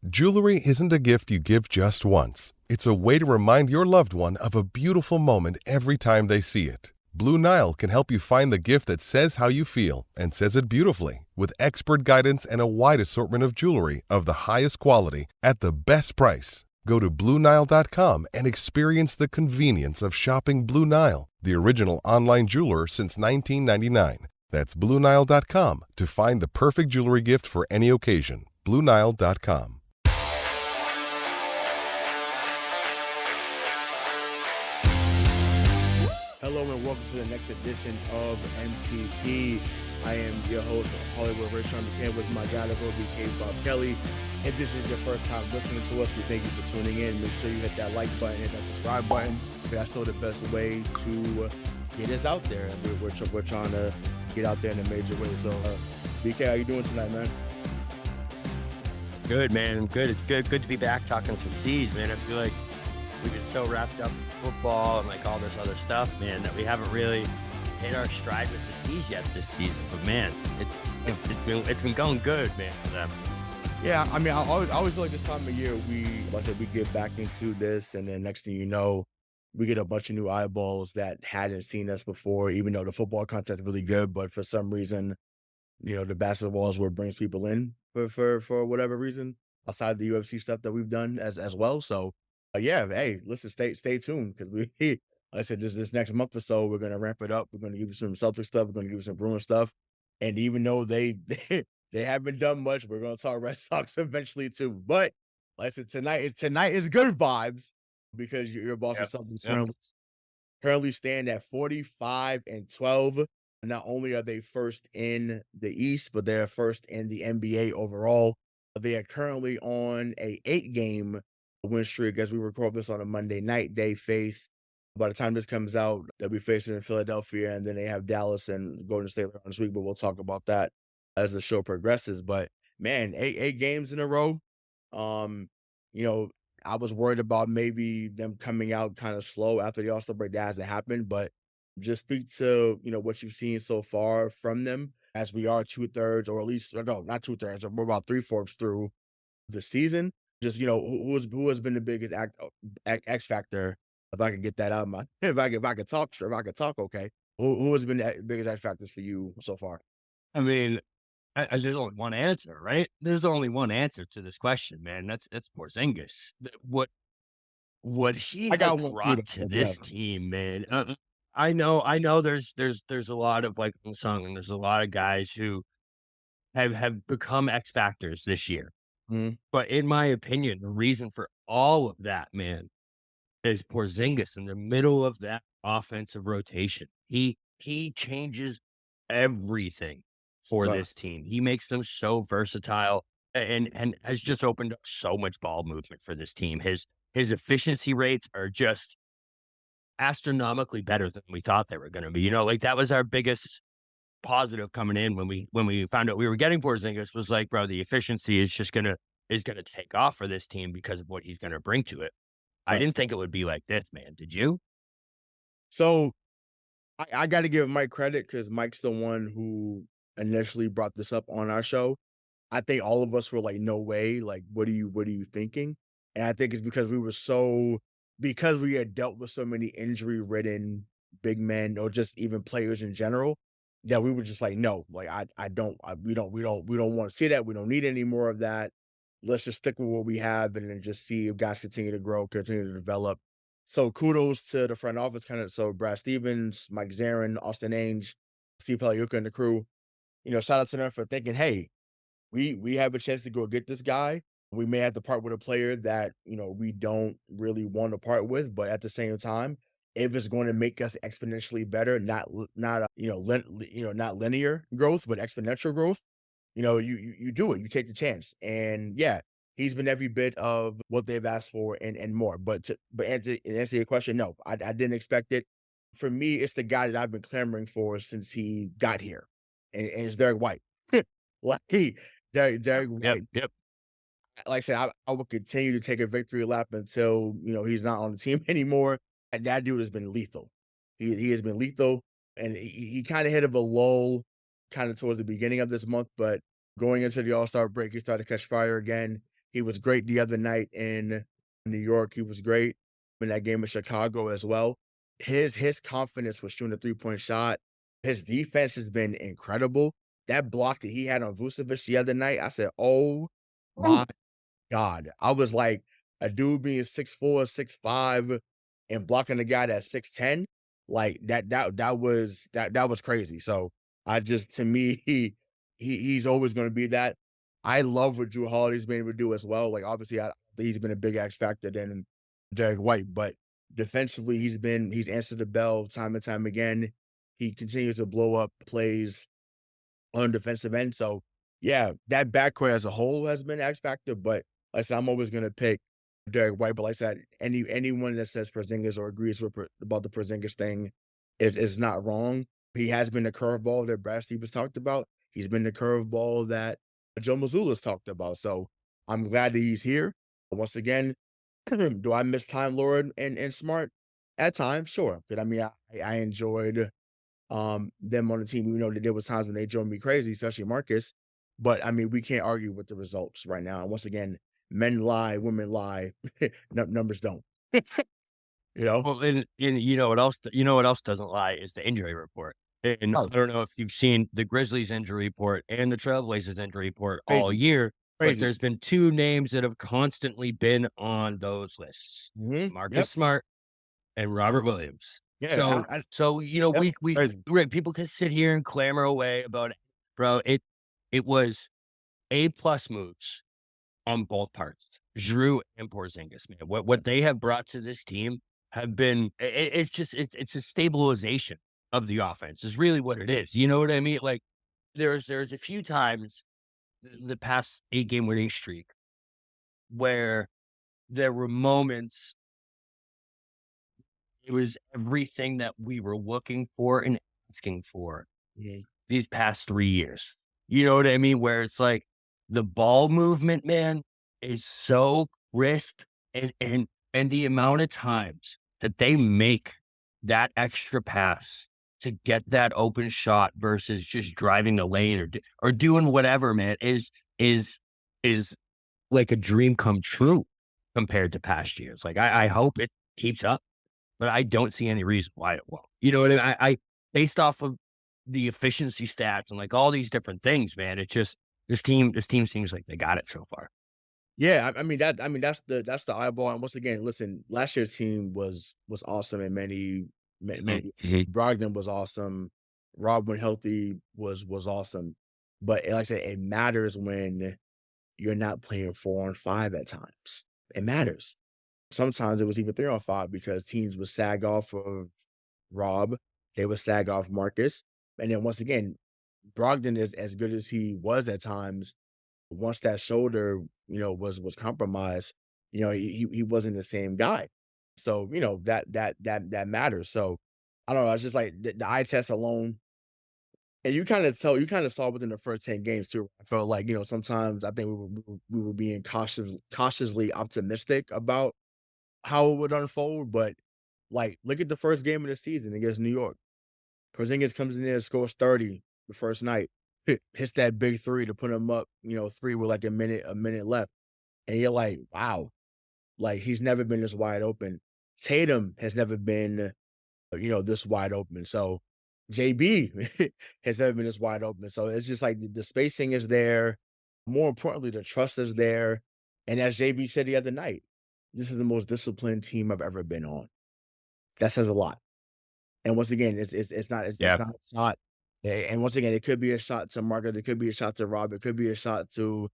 Jewelry isn't a gift you give just once. It's a way to remind your loved one of a beautiful moment every time they see it. Blue Nile can help you find the gift that says how you feel and says it beautifully, with expert guidance and a wide assortment of jewelry of the highest quality at the best price. Go to BlueNile.com and experience the convenience of shopping Blue Nile, the original online jeweler since 1999. That's BlueNile.com to find the perfect jewelry gift for any occasion. BlueNile.com. Hello and welcome to the next edition of MTP. I am your host, Hollywood Rich. I'm here with my guy, the BK Bob Kelly. If this is your first time listening to us, we thank you for tuning in. Make sure you hit that like button, hit that subscribe button. That's still the best way to get us out there. We're trying to get out there in a major way. So, BK, how you doing tonight, man? Good, man. Good. It's good to be back talking some C's, man. I feel like we've been so wrapped up in football and like all this other stuff, man, that we haven't really hit our stride with the C's yet this season. But man, it's been going good, man, for them. Yeah, I mean, I always feel like this time of year we get back into this, and then next thing you know, we get a bunch of new eyeballs that hadn't seen us before. Even though the football content's really good, but for some reason, the basketball is what brings people in for whatever reason outside the UFC stuff that we've done as well. So. Yeah, hey, listen, stay tuned because like I said, this next month or so, we're gonna ramp it up. We're gonna give you some Celtics stuff. We're gonna give you some Bruins stuff, and even though they haven't done much, we're gonna talk Red Sox eventually too. But like I said, tonight is good vibes because your Boston Celtics currently stand at 45-12. Not only are they first in the East, but they're first in the NBA overall. They are currently on a 8-game win streak as we record this on a Monday night. They face, by the time this comes out, they'll be facing in Philadelphia, and then they have Dallas and Golden State later on this week, but we'll talk about that as the show progresses. But man, eight games in a row. I was worried about maybe them coming out kind of slow after the All-Star break. That hasn't happened, but just speak to what you've seen so far from them, as we are 2/3, or at least, no, not 2/3, we're about 3/4 through the season. Just, who has been the biggest X factor? If I could get that out of my, if I could talk, okay. Who has been the biggest X factors for you so far? I mean, there's only one answer, right? There's only one answer to this question, man. That's Porzingis. What he has brought to this team, man. I know. There's a lot of like unsung, and there's a lot of guys who have become X factors this year. Mm-hmm. But in my opinion, the reason for all of that, man, is Porzingis in the middle of that offensive rotation. He changes everything for this team. He makes them so versatile and has just opened up so much ball movement for this team. His efficiency rates are just astronomically better than we thought they were going to be. Like that was our biggest positive coming in when we found out we were getting Porzingis, was like, bro, the efficiency is just gonna take off for this team because of what he's gonna bring to it. I didn't think it would be like this, man. Did you? So I got to give Mike credit because Mike's the one who initially brought this up on our show. I think all of us were like, no way. Like, what are you thinking? And I think it's because because we had dealt with so many injury-ridden big men, or just even players in general, that we were just like, no, like we don't want to see that. We don't need any more of that. Let's just stick with what we have and then just see if guys continue to grow, continue to develop. So kudos to the front office, so Brad Stevens, Mike Zarin, Austin Ainge, Steve Peliuka, and the crew. Shout out to them for thinking, hey, we have a chance to go get this guy. We may have to part with a player that we don't really want to part with, but at the same time, if it's going to make us exponentially better, not linear growth, but exponential growth, you do it. You take the chance, and yeah, he's been every bit of what they've asked for and more. But answer your question, no, I didn't expect it. For me, it's the guy that I've been clamoring for since he got here, and it's Derrick White. Derrick White. Yep. Like I said, I will continue to take a victory lap until he's not on the team anymore. And that dude has been lethal. He has been lethal, and he kind of hit a lull kind of towards the beginning of this month, but Going into the All-Star break, he started to catch fire again. He was great the other night in New York. He was great in that game in Chicago as well. His confidence was shooting a three-point shot. His defense has been incredible. That block that he had on Vucevic the other night, I said, "Oh my God." I was like, a dude being 6'4", 6'5", and blocking a guy that's 6'10", like that was crazy. So I just to me, he's always gonna be that. I love what Drew Holiday's been able to do as well. Like obviously I think he's been a big X factor than Derrick White, but defensively he's answered the bell time and time again. He continues to blow up plays on defensive end. So yeah, that backcourt as a whole has been X factor, but like I said, I'm always gonna pick Derrick White. But like I said, anyone that says Porzingis or agrees with about the Porzingis thing is not wrong. He has been the curveball that Brad Stevens talked about. He's been the curveball that Joe Mazzulla's talked about. So I'm glad that he's here. Once again, do I miss Time Lord and Smart? At times, sure. But I mean, I enjoyed them on the team. We know that there was times when they drove me crazy, especially Marcus. But I mean, we can't argue with the results right now. And once again, men lie, women lie, numbers don't. You know? Well, and you know what else doesn't lie is the injury report. And I Oh, don't know if you've seen the Grizzlies injury report and the Trailblazers injury report all crazy, year, but crazy. there's been 2 names that have constantly been on those lists, Marcus Yep. Smart and Robert Williams. Yeah. So so, Yep. we Crazy. right, people can sit here and clamor away about it. Bro, it was A-plus moves on both parts, Drew and Porzingis, man. What they have brought to this team have been it's just it's a stabilization of the offense is really what it is. You know what I mean? Like there's a few times the past 8-game winning streak where there were moments it was everything that we were looking for and asking for Mhm. these past 3 years. You know what I mean? Where it's like the ball movement, man, is so crisp and the amount of times that they make that extra pass to get that open shot versus just driving the lane or doing whatever, man, is is like a dream come true compared to past years. Like I hope it keeps up, but I don't see any reason why it won't. You know what I mean? I based off of the efficiency stats and like all these different things, man. It's just this team seems like they got it so far. Yeah, I mean that's the eyeball. And once again, listen, last year's team was awesome in many Mhm. Brogdon was awesome. Rob when healthy was awesome. But like I said, it matters when you're not playing 4-on-5 at times. It matters. Sometimes it was even 3-on-5 because teams would sag off of Rob, they would sag off Marcus. And then once again, Brogdon is as good as he was at times. Once that shoulder, was compromised, he wasn't the same guy. So, that matters. So, I don't know, it's just like the eye test alone, and you kinda saw within the first 10 games too. I felt like, sometimes I think we were being cautiously optimistic about how it would unfold, but, like, look at the first game of the season against New York. Porzingis comes in there and scores 30 the first night, hits that big 3 to put him up, 3 with, like, a minute left, and you're like, "Wow." Like, he's never been this wide open. Tatum has never been, this wide open. So, JB has never been this wide open. So, it's just like the spacing is there. More importantly, the trust is there. And as JB said the other night, this is the most disciplined team I've ever been on. That says a lot. And once again, it's Yeah. not a shot. And once again, it could be a shot to Margaret, it could be a shot to Rob, it could be a shot to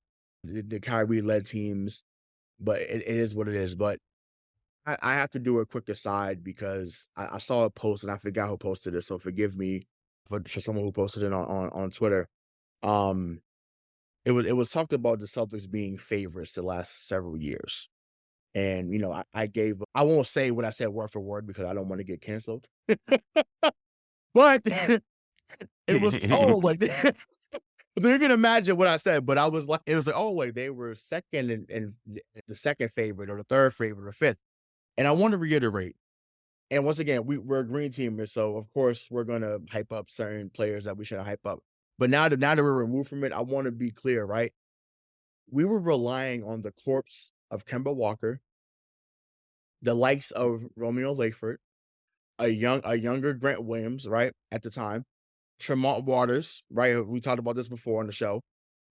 the Kyrie led teams, but it is what it is. But I have to do a quick aside because I saw a post and I forgot who posted it. So forgive me for someone who posted it on Twitter. Um, it was talked about the Celtics being favorites the last several years. And I won't say what I said word for word because I don't want to get canceled. But it was like you can imagine what I said, but I was like, it was like, like they were second and the second favorite or the third favorite or fifth. And I want to reiterate, and once again, we're a green teamers, so of course we're gonna hype up certain players that we shouldn't hype up. But now that we're removed from it, I want to be clear, right? We were relying on the corpse of Kemba Walker, the likes of Romeo Lakeford, a younger Grant Williams, right, at the time, Tremont Waters, right? We talked about this before on the show.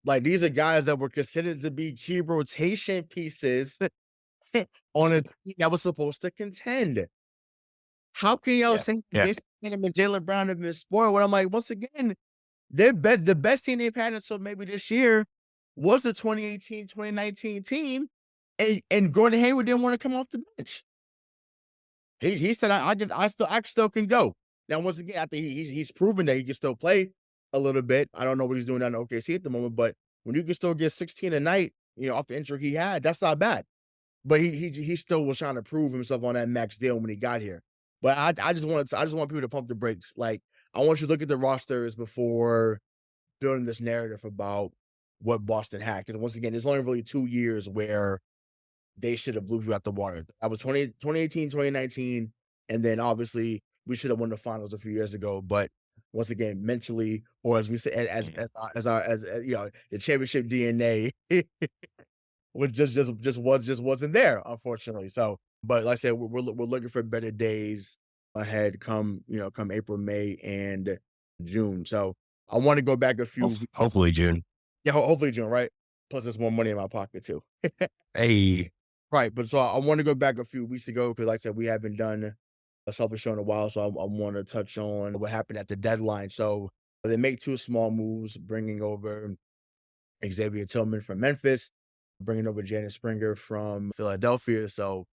Like, these are guys that were considered to be key rotation pieces on a team that was supposed to contend. How can y'all Yeah. say Yeah. Jayson Tatum and Jaylen Brown have been spoiled when I'm like, once again, the best team they've had until maybe this year was the 2018-2019 team, and Gordon Hayward didn't want to come off the bench. He said, I still can go. Now, once again, I think he's proven that he can still play a little bit. I don't know what he's doing down in OKC at the moment, but when you can still get 16 a night, off the injury he had, that's not bad. But he still was trying to prove himself on that max deal when he got here. But I just want people to pump the brakes. Like, I want you to look at the rosters before building this narrative about what Boston had. Because once again, there's only really 2 years where they should have blew you out the water. That was 2018, 2019, and then obviously we should have won the finals a few years ago. But once again, mentally, or as we say, the championship DNA, which just wasn't there, unfortunately. So, but like I said, we're looking for better days ahead. Come April, May, and June. So I want to go back a few. Hopefully June. Yeah, hopefully June, right? Plus, there's more money in my pocket too. Hey. Right, but so I want to go back a few weeks ago because, like I said, we haven't done a selfish show in a while, so I want to touch on what happened at the deadline. So they make 2 small moves, bringing over Xavier Tillman from Memphis, bringing over Jaden Springer from Philadelphia. So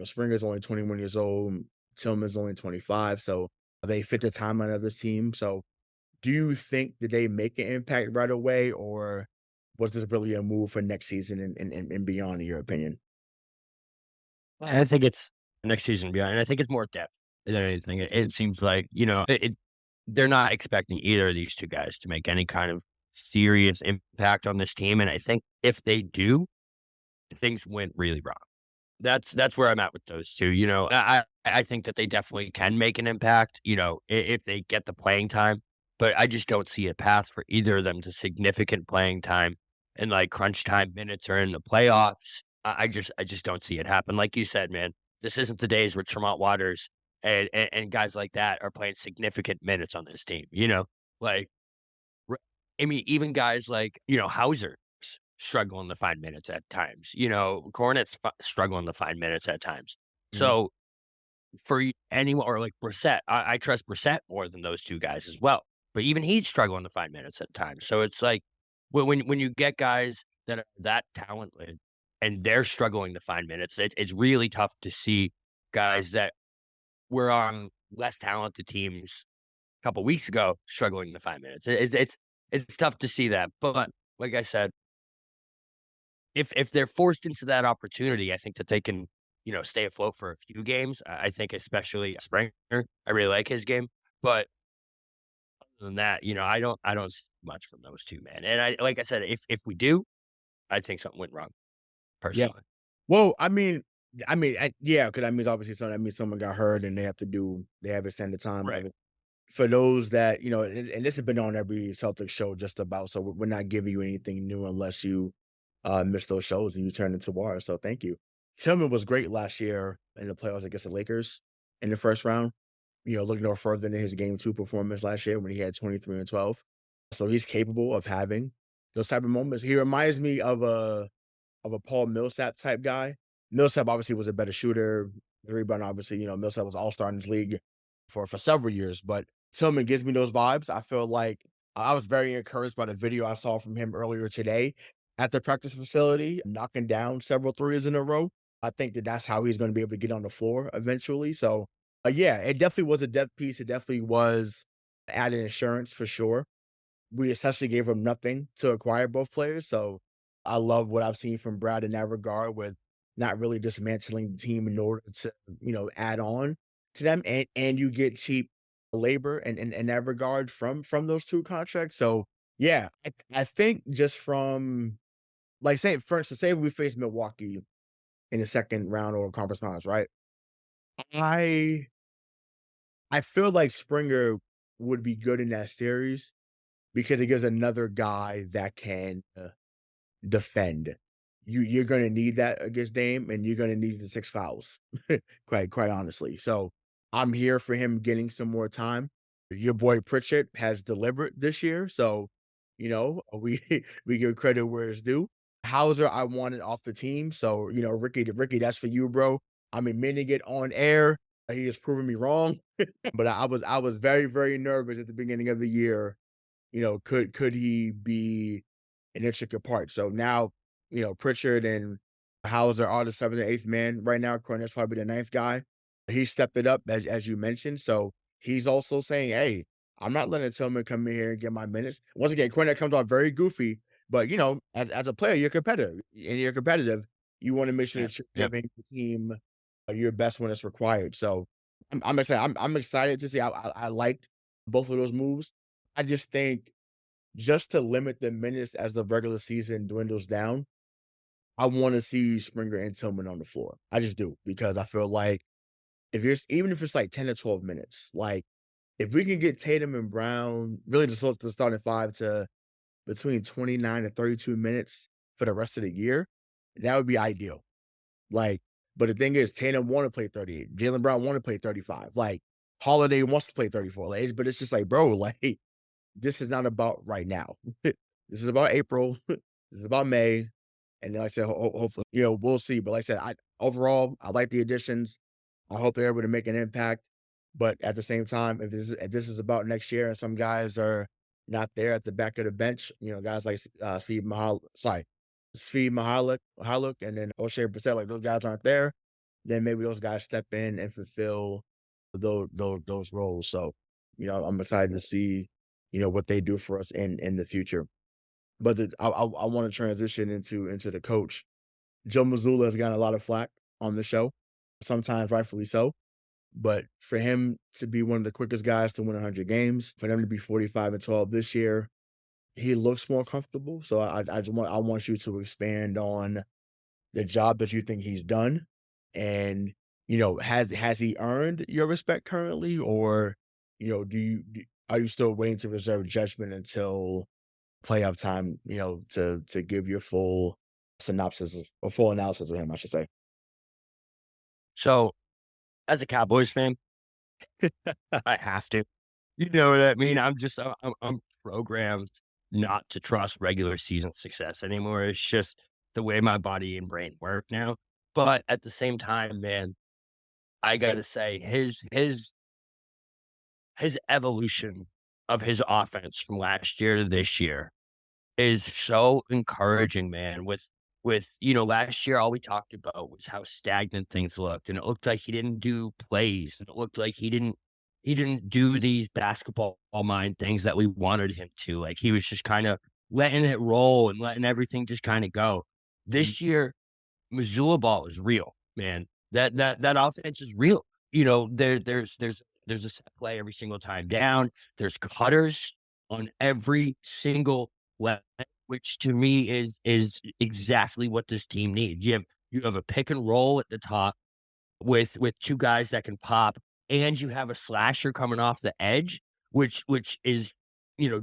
Springer's only 21 years old, Tillman's only 25, so they fit the timeline of this team. So, do you think that they make an impact right away, or was this really a move for next season and beyond, in your opinion? I think it's next season beyond, and I think it's more depth than anything. It seems like, they're not expecting either of these 2 guys to make any kind of serious impact on this team, and I think if they do, things went really wrong. That's where I'm at with those 2. I think that they definitely can make an impact, if they get the playing time, but I just don't see a path for either of them to significant playing time in, like, crunch time minutes or in the playoffs. I just don't see it happen. Like you said, man, this isn't the days where Tremont Waters and guys like that are playing significant minutes on this team, Like, r I mean, even guys like, Hauser struggling to find minutes at times, Cornet's struggling to find minutes at times. Mhm. So, for anyone, or like Brissett, I trust Brissett more than those 2 guys as well, but even he's struggling to find minutes at times. So it's like, when you get guys that are that talented and they're struggling to find minutes, it's really tough to see guys that were on less talented teams a couple weeks ago struggling to find minutes. It's tough to see that, but like I said, if they're forced into that opportunity, I think that they can, stay afloat for a few games. I think especially Springer, I really like his game, but other than that, I don't see much from those 2, man. And like I said, if we do, I think something went wrong Yeah. personally. Well, yeah, because that means obviously someone got hurt and they have extended time of Right. it. For those that, and this has been on every Celtics show just about, so we're not giving you anything new unless you miss those shows and you turn into ours. So thank you. Tillman was great last year in the playoffs against the Lakers in the first round. Looking no further than his game 2 performance last year when he had 23 and 12. So he's capable of having those type of moments. He reminds me of a Paul Millsap type guy. Millsap obviously was a better shooter, rebound. Obviously, Millsap was all-star in this league for several years, but Tillman gives me those vibes. I feel like I was very encouraged by the video I saw from him earlier today at the practice facility, knocking down several threes in a row. I think that that's how he's going to be able to get on the floor eventually. So, yeah, it definitely was a depth piece. It definitely was added insurance for sure. We essentially gave him nothing to acquire both players. So I love what I've seen from Brad in that regard, with not really dismantling the team in order to, add on to them. And you get cheap labor and in that regard from those 2 contracts. So yeah, I think just from, like, say, for instance, say we face Milwaukee in the second round or conference finals, right? I I feel like Springer would be good in that series, because it gives another guy that can defend. You're gonna need that against Dame, and you're gonna need the 6 fouls, quite honestly. So, I'm here for him getting some more time. Your boy Pritchard has delivered this year, so, we we give credit where it's due. Hauser, I wanted off the team, so, Ricky, that's for you, bro. I'm admitting it on air. He has proven me wrong, but I was very, very nervous at the beginning of the year. Could he be an intricate part? So now, Pritchard and Hauser are the 7th and 8th man right now. Cornet's probably the 9th guy. He stepped it up as you mentioned. So he's also saying, "Hey, I'm not letting Tillman come in here and get my minutes." Once again, Cornet comes off very goofy, but as a player, you're competitive, and you're competitive. You want to make sure Yep. that you're Yep. giving the team your best when it's required. So I'm excited. I'm excited to see. I liked both of those moves. I just think just to limit the minutes as the regular season dwindles down, I wanna see Springer and Tillman on the floor. I just do, because I feel like even if it's like 10 to 12 minutes, like, if we can get Tatum and Brown really just the starting 5 to between 29 and 32 minutes for the rest of the year, that would be ideal. Like, but the thing is, Tatum wanna play 38, Jaylen Brown wanna play 35, like, Holiday wants to play 34, like, but it's just like, bro, like, this is not about right now. This is about April. This is about May. And like I said, hopefully, we'll see. But like I said, overall, I like the additions. I hope they're able to make an impact. But at the same time, if this is about next year and some guys are not there at the back of the bench, guys like Svi Mahalik, and then O'Shea Brissett, like those guys aren't there, then maybe those guys step in and fulfill those roles. So, I'm excited to see, what they do for us in the future. But I want to transition into the coach. Joe Mazzulla has gotten a lot of flack on the show, sometimes rightfully so. But for him to be one of the quickest guys to win 100 games, for them to be 45-12 this year, he looks more comfortable. So I want you to expand on the job that you think he's done, and has he earned your respect currently, or are you still waiting to reserve judgment until playoff time, to give your full synopsis or full analysis of him, I should say. So, as a Cowboys fan, I have to. You know what I mean? I'm programmed not to trust regular season success anymore. It's just the way my body and brain work now. But at the same time, man, I gotta say his evolution of his offense from last year to this year is so encouraging, man. Last year, all we talked about was how stagnant things looked, and it looked like he didn't do plays, and it looked like he didn't do these basketball mind things that we wanted him to. Like, he was just kind of letting it roll and letting everything just kind of go. Mhm. This year, Missoula ball is real, man. That offense is real. There's a set play every single time down. There's cutters on every single play, which to me is exactly what this team needs. You have a pick and roll at the top with two guys that can pop, and you have a slasher coming off the edge, which is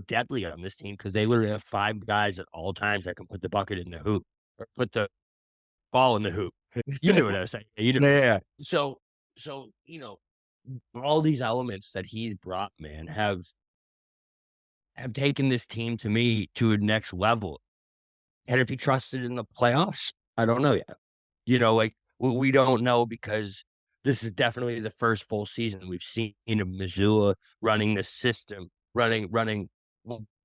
deadly on this team because they literally have five guys at all times that can put the bucket in the hoop or put the ball in the hoop. You knew what I was saying. You know. Yeah. So all these elements that he's brought, man, have taken this team to me to a next level. Can it be trusted in the playoffs? I don't know yet. Like we don't know because this is definitely the first full season we've seen of Missoula running the system, running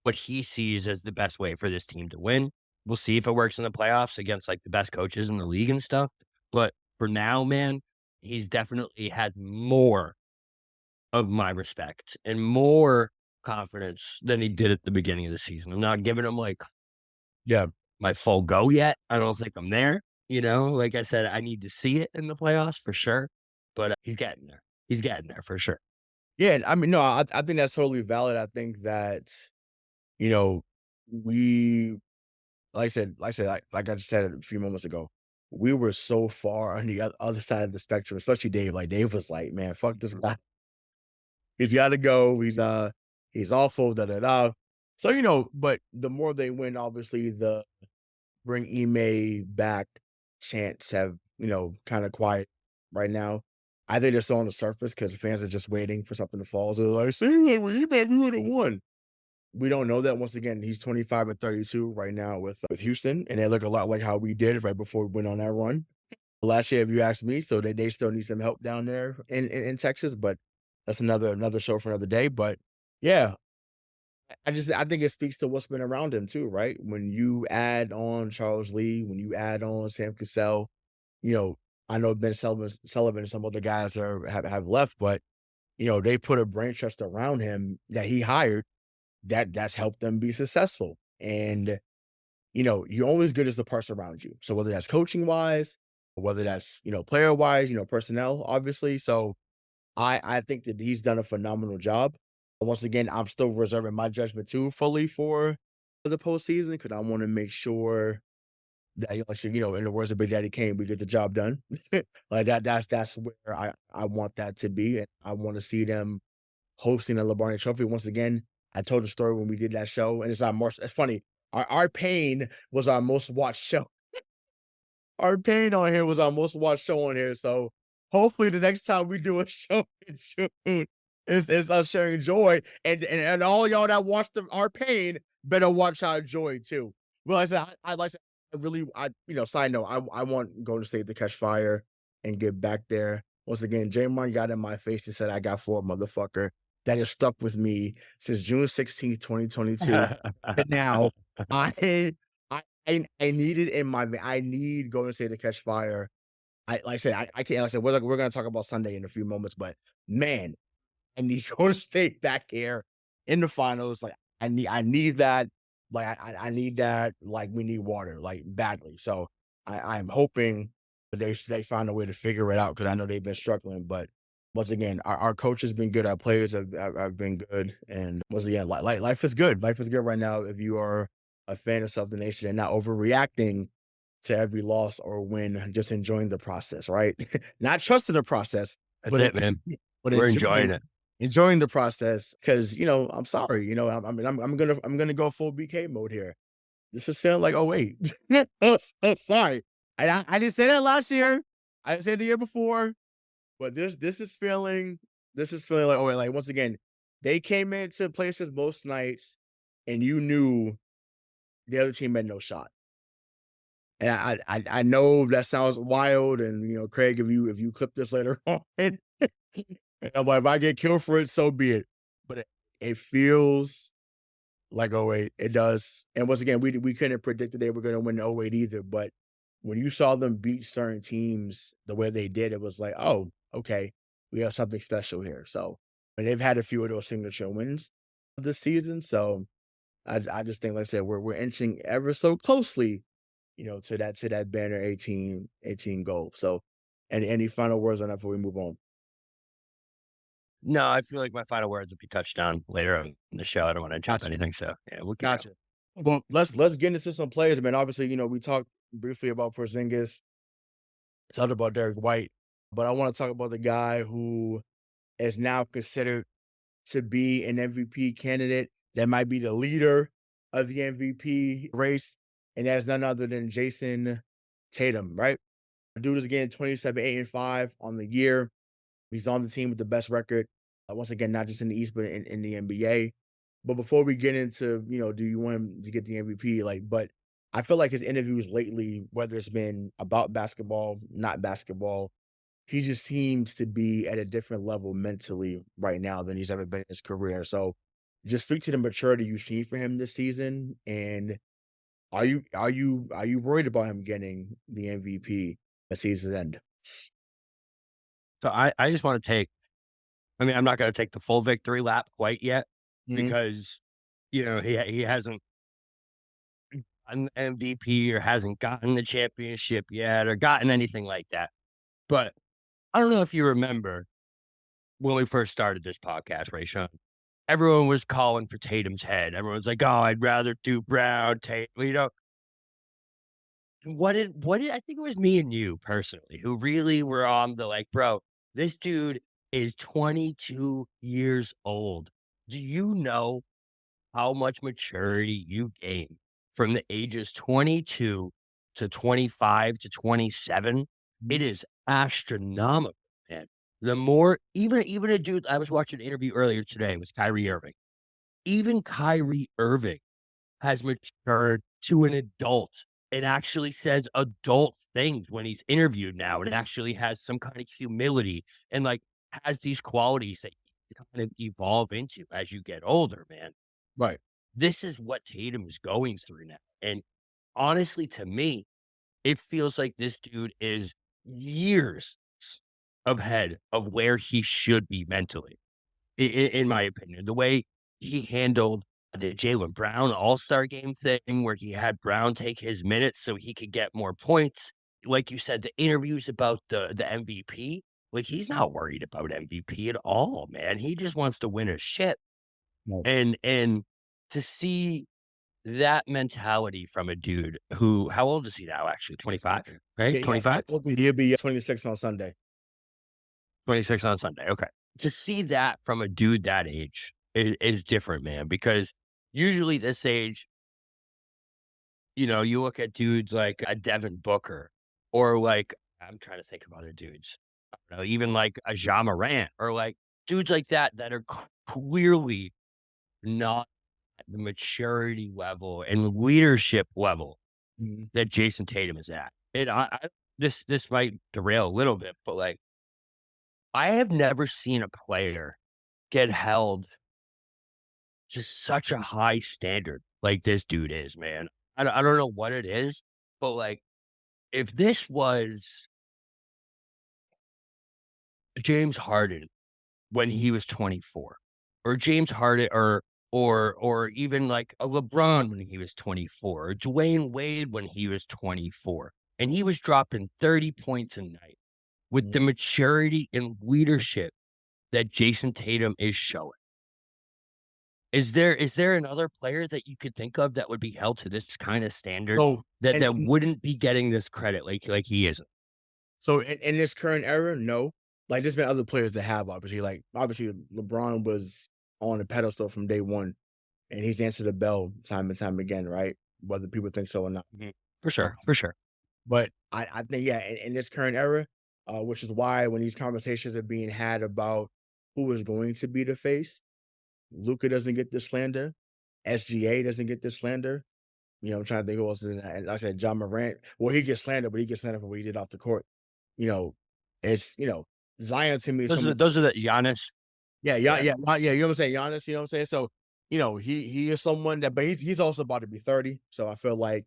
what he sees as the best way for this team to win. We'll see if it works in the playoffs against like the best coaches in the league and stuff. But for now, man, he's definitely had more of my respect and more confidence than he did at the beginning of the season. I'm not giving him like Yeah. my full go yet. I don't think I'm there. Like I said, I need to see it in the playoffs for sure, but he's getting there. He's getting there for sure. Yeah, I mean, no, I think that's totally valid. I think that, you know, we like I just said a few moments ago, we were so far on the other side of the spectrum, especially Dave. Like, Dave was like, "Man, fuck this guy. He's gotta go. He's awful, da, da, da." So, but the more they win, obviously, the bring Ime back chants have, kind of quiet right now. I think they're still on the surface because fans are just waiting for something to fall. So they're like, see, like, well, Ime, we would have won. We don't know that. Once again, he's 25 and 32 right now with Houston, and they look a lot like how we did right before we went on that run last year, if you ask me. So they still need some help down there in Texas, but that's another show for another day. But yeah, I think it speaks to what's been around him too, right? When you add on Charles Lee, when you add on Sam Cassell, you know, I know Ben Sullivan and some other guys have left, but they put a brain trust around him that he hired that's helped them be successful. And you're only as good as the parts around you. So whether that's coaching wise, whether that's player wise, personnel, obviously. So I think that he's done a phenomenal job. Once again, I'm still reserving my judgment too fully for the postseason because I want to make sure that, like I said, in the words of Big Daddy Kane, we get the job done. Like that's where I want that to be, and I want to see them hosting a LeBron Trophy once again. I told the story when we did that show, and it's our most. It's funny. Our pain was our most watched show. Our pain on here was our most watched show on here. So hopefully the next time we do a show in June is us sharing joy. And all y'all that watch our pain better watch our joy too. Well, I like I said, side note, I want Golden State to catch fire and get back there. Once again, Draymond got in my face and said, I got 4, motherfucker. That has stuck with me since June 16th, 2022. And now I I need it in my I need Golden State to catch fire. I said, I can't. Like I said, we're gonna talk about Sunday in a few moments, but man, I need Golden State back here in the finals. Like I need that. Like I need that. Like we need water, like badly. So I'm hoping that they find a way to figure it out because I know they've been struggling. But once again, our coach has been good. Our players have been good. And once again, life is good. Life is good right now if you are a fan of Southern Nation and not overreacting to every loss or win, just enjoying the process, right? Not trusting the process, That's it, man. but We're enjoying it. enjoying the process because I'm sorry, I'm gonna go full BK mode here. This is feeling like, oh wait, oh, sorry, I didn't say that last year. I didn't say it the year before, but this is feeling like, oh wait, like once again, they came into places most nights, and you knew the other team had no shot. And I know that sounds wild, and Craig, if you clip this later on, and I'm like, if I get killed for it, so be it. But it feels like oh wait, it does. And once again, we couldn't predict that they were going to win 08 either. But when you saw them beat certain teams the way they did, it was like, oh, okay, we have something special here. So, and they've had a few of those signature wins this season. So I just think, like I said, we're inching ever so closely to that banner 18 goal. So any final words on that before we move on? No, I feel like my final words will be touched on later on in the show. I don't want to jump Gotcha. anything. So yeah, we'll keep Gotcha. Well, let's get into some players. I mean, obviously, we talked briefly about Porzingis, talked about Derrick White, but I want to talk about the guy who is now considered to be an MVP candidate that might be the leader of the MVP race, and that's none other than Jayson Tatum, right? The dude is getting 27, 8, and 5 on the year. He's on the team with the best record. Once again, not just in the East, but in the NBA. But before we get into, do you want him to get the MVP? But I feel like his interviews lately, whether it's been about basketball, not basketball, he just seems to be at a different level mentally right now than he's ever been in his career. So just speak to the maturity you see for him this season. And are you worried about him getting the MVP at season's end? So I just want to I'm not going to take the full victory lap quite yet Mhm. because, he hasn't gotten MVP or hasn't gotten the championship yet or gotten anything like that. But I don't know if you remember when we first started this podcast, Ray Sean, everyone was calling for Tatum's head. Everyone's like, oh, I'd rather do Brown, Tatum, what did I think it was me and you personally who really were on the like, bro, this dude is 22 years old. Do you know how much maturity you gain from the ages 22 to 25 to 27. Mhm. It is astronomical, man. The more even a dude I was watching an interview earlier today with Kyrie Irving. Even Kyrie Irving has matured to an adult and actually says adult things when he's interviewed now and actually has some kind of humility and, like, has these qualities that you kind of evolve into as you get older, man. Right. This is what Tatum is going through now, and honestly, to me, it feels like this dude is years ahead of where he should be mentally, in my opinion. The way he handled the Jaylen Brown All-Star Game thing where he had Brown take his minutes so he could get more points. Like you said, the interviews about the MVP, like, he's not worried about MVP at all, man. He just wants to win a shit. No. And to see that mentality from a dude who how old is he now, actually? 25, right? Yeah. 25? He'll be 26 on Sunday. 26 on Sunday, okay. To see that from a dude that age is different, man, because usually this age, you look at dudes like a Devin Booker or, like, I'm trying to think of other dudes. I don't know, even like a Ja Morant or, like, dudes like that that are clearly not at the maturity level and leadership level Mhm. that Jayson Tatum is at. And this might derail a little bit, but, like, I have never seen a player get held to such a high standard like this dude is, man. I don't know what it is, but, like, if this was James Harden when he was 24, or James Harden or even, like, a LeBron when he was 24, or Dwayne Wade when he was 24, and he was dropping 30 points a night with Mhm. the maturity and leadership that Jayson Tatum is showing. Is there another player that you could think of that would be held to this kinda standard So that wouldn't be getting this credit like he isn't? So in this current era, no. Like there's been other players that have obviously. Like obviously LeBron was on the pedestal from day one, and he's answered the bell time and time again, right? Whether people think so or not. Mhm. For Uh, sure, for sure. But I think yeah, in this current era, which is why when these conversations are being had about who is going to be the face, Luca doesn't get the slander, SGA doesn't get the slander. I'm trying to think who else is in that. And like I said John Morant. Well, he gets slandered, but he gets slandered for what he did off the court. You know, it's Zion to me is Those are someone. those are the Giannis. Yeah, yeah, Yeah. yeah, yeah. You know what I'm saying? Giannis, you know what I'm saying? So, he is someone that, but he's also about to be 30. So I feel like,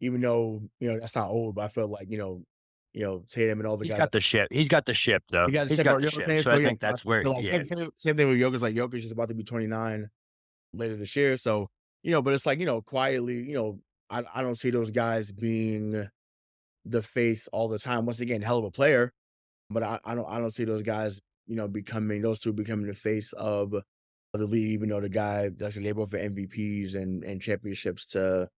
even though that's not old, but I feel like Tatum and all the He's guys. got the ship. He's got the ship, though. You got to He's say, got bro. the You know what I'm ship. saying? So So I yeah, think I that's where feel like yeah. same thing with Jokic. Like Jokic is about to be 29 later this year. So but it's like quietly, I don't see those guys being the face all the time. Once again, hell of a player, but I don't see those guys, becoming those two becoming the face of the league, even though the guy doesn't label for MVPs and championships to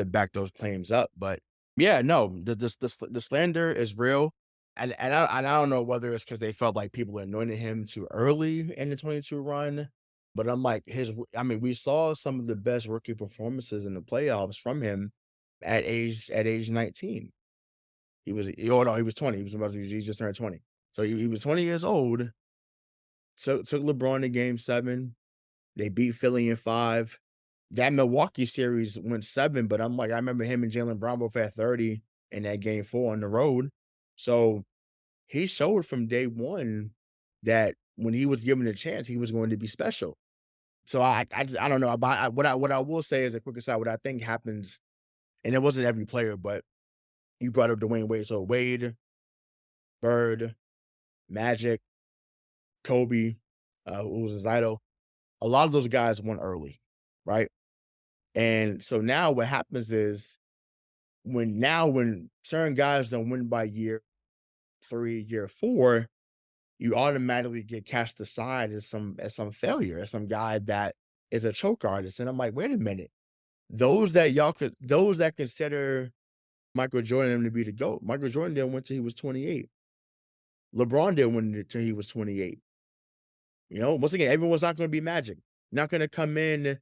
back those claims up. But yeah, no, the slander is real. And I don't know whether it's because they felt like people anointed him too early in the 22 run, but I'm like I mean, we saw some of the best rookie performances in the playoffs from him at age 19. Oh no, he was 20. He just turned 20. So he was 20 years old. Took LeBron to game 7. They beat Philly in 5. That Milwaukee series went 7, but I'm like, I remember him and Jaylen Brown both had 30 in that game 4 on the road. So he showed from day one that when he was given a chance, he was going to be special. So I don't know. What I will say is a quick aside, what I think happens, and it wasn't every player, but you brought up Dwayne Wade. So Wade, Bird, Magic, Kobe, who was his idol. A lot of those guys won early, right? And so now what happens is when certain guys don't win by year 3, year 4, you automatically get cast aside as some failure, as some guy that is a choke artist. And I'm like, wait a minute. Those that consider Michael Jordan to be the GOAT, Michael Jordan didn't win till he was 28. LeBron didn't win until he was 28. Once again, everyone's not going to be Magic. Not going to come in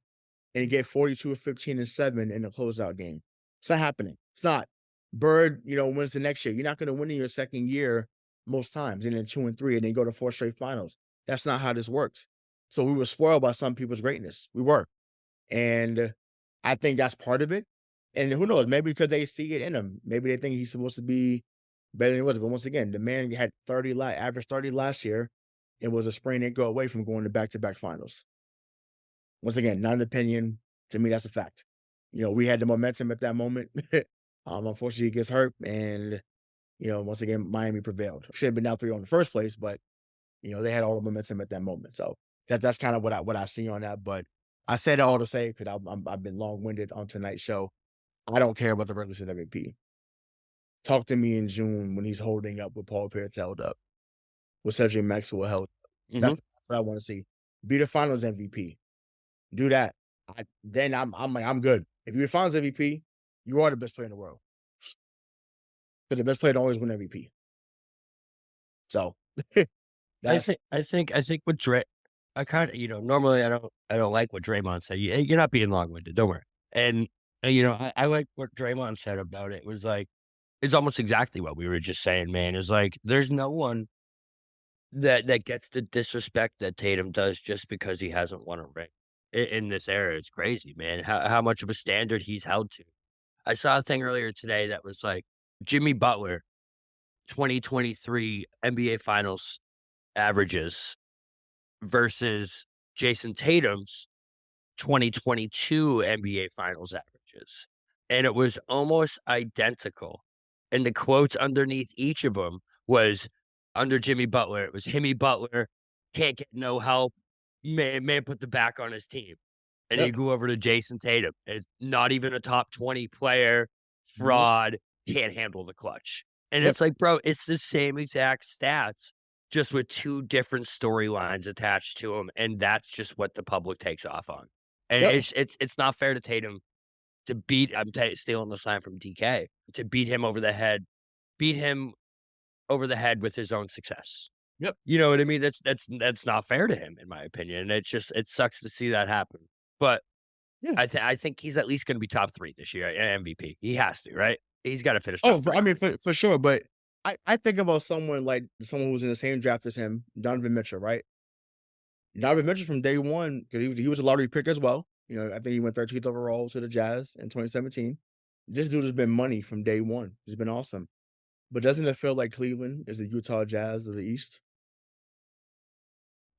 and get 42 or 15 and 7 in a closeout game. It's not happening. It's not. Bird, wins the next year. You're not going to win in your second year most times, and then 2 and 3, and then go to 4 straight finals. That's not how this works. So we were spoiled by some people's greatness. We were. And I think that's part of it. And who knows? Maybe because they see it in him. Maybe they think he's supposed to be better than he was. But once again, the man had average 30 last year, and was a sprained ankle away from going to back-to-back finals. Once again, not an opinion. To me, that's a fact. We had the momentum at that moment. Unfortunately, he gets hurt, and once again, Miami prevailed. Should have been down 3-0 in the first place, but they had all the momentum at that moment. So that's kind of what I see on that. But I said it all to say, because I've been long-winded on tonight's show. I don't care about the regular season MVP. Talk to me in June when he's holding up with Paul Pierce held up, with Cedric Maxwell held. That's what I want to see. Be the Finals MVP. Do that. Then I'm like, I'm good. If you're the Finals MVP, you are the best player in the world. Because the best player don't always win MVP. So I think with Dre, I kind of, normally I don't like what Draymond said. You're not being long-winded, don't worry. And I like what Draymond said about it. It was like, it's almost exactly what we were just saying, man. It's like, there's no one that gets the disrespect that Tatum does just because he hasn't won a ring in this era. It's crazy, man. How much of a standard he's held to. I saw a thing earlier today that was like Jimmy Butler, 2023 NBA Finals averages versus Jayson Tatum's 2022 NBA Finals averages. And it was almost identical. And the quotes underneath each of them was, under Jimmy Butler, it was Jimmy Butler can't get no help. Man put the back on his team. And you go over to Jayson Tatum. Is not even a top 20 player, fraud, can't handle the clutch. And it's like, bro, it's the same exact stats, just with two different storylines attached to them. And that's just what the public takes off on. And it's not fair to Tatum to beat, I'm stealing this line from DK, to beat him over the head with his own success. Yep. You know what I mean? That's not fair to him, in my opinion. And it sucks to see that happen. But I think he's at least going to be top 3 this year at MVP. He has to, right? He's got to finish. I mean, for sure. But I think about someone who's in the same draft as him, Donovan Mitchell, right? Donovan Mitchell from day one, because he was a lottery pick as well. I think he went 13th overall to the Jazz in 2017. This dude has been money from day one. He's been awesome. But doesn't it feel like Cleveland is the Utah Jazz of the East?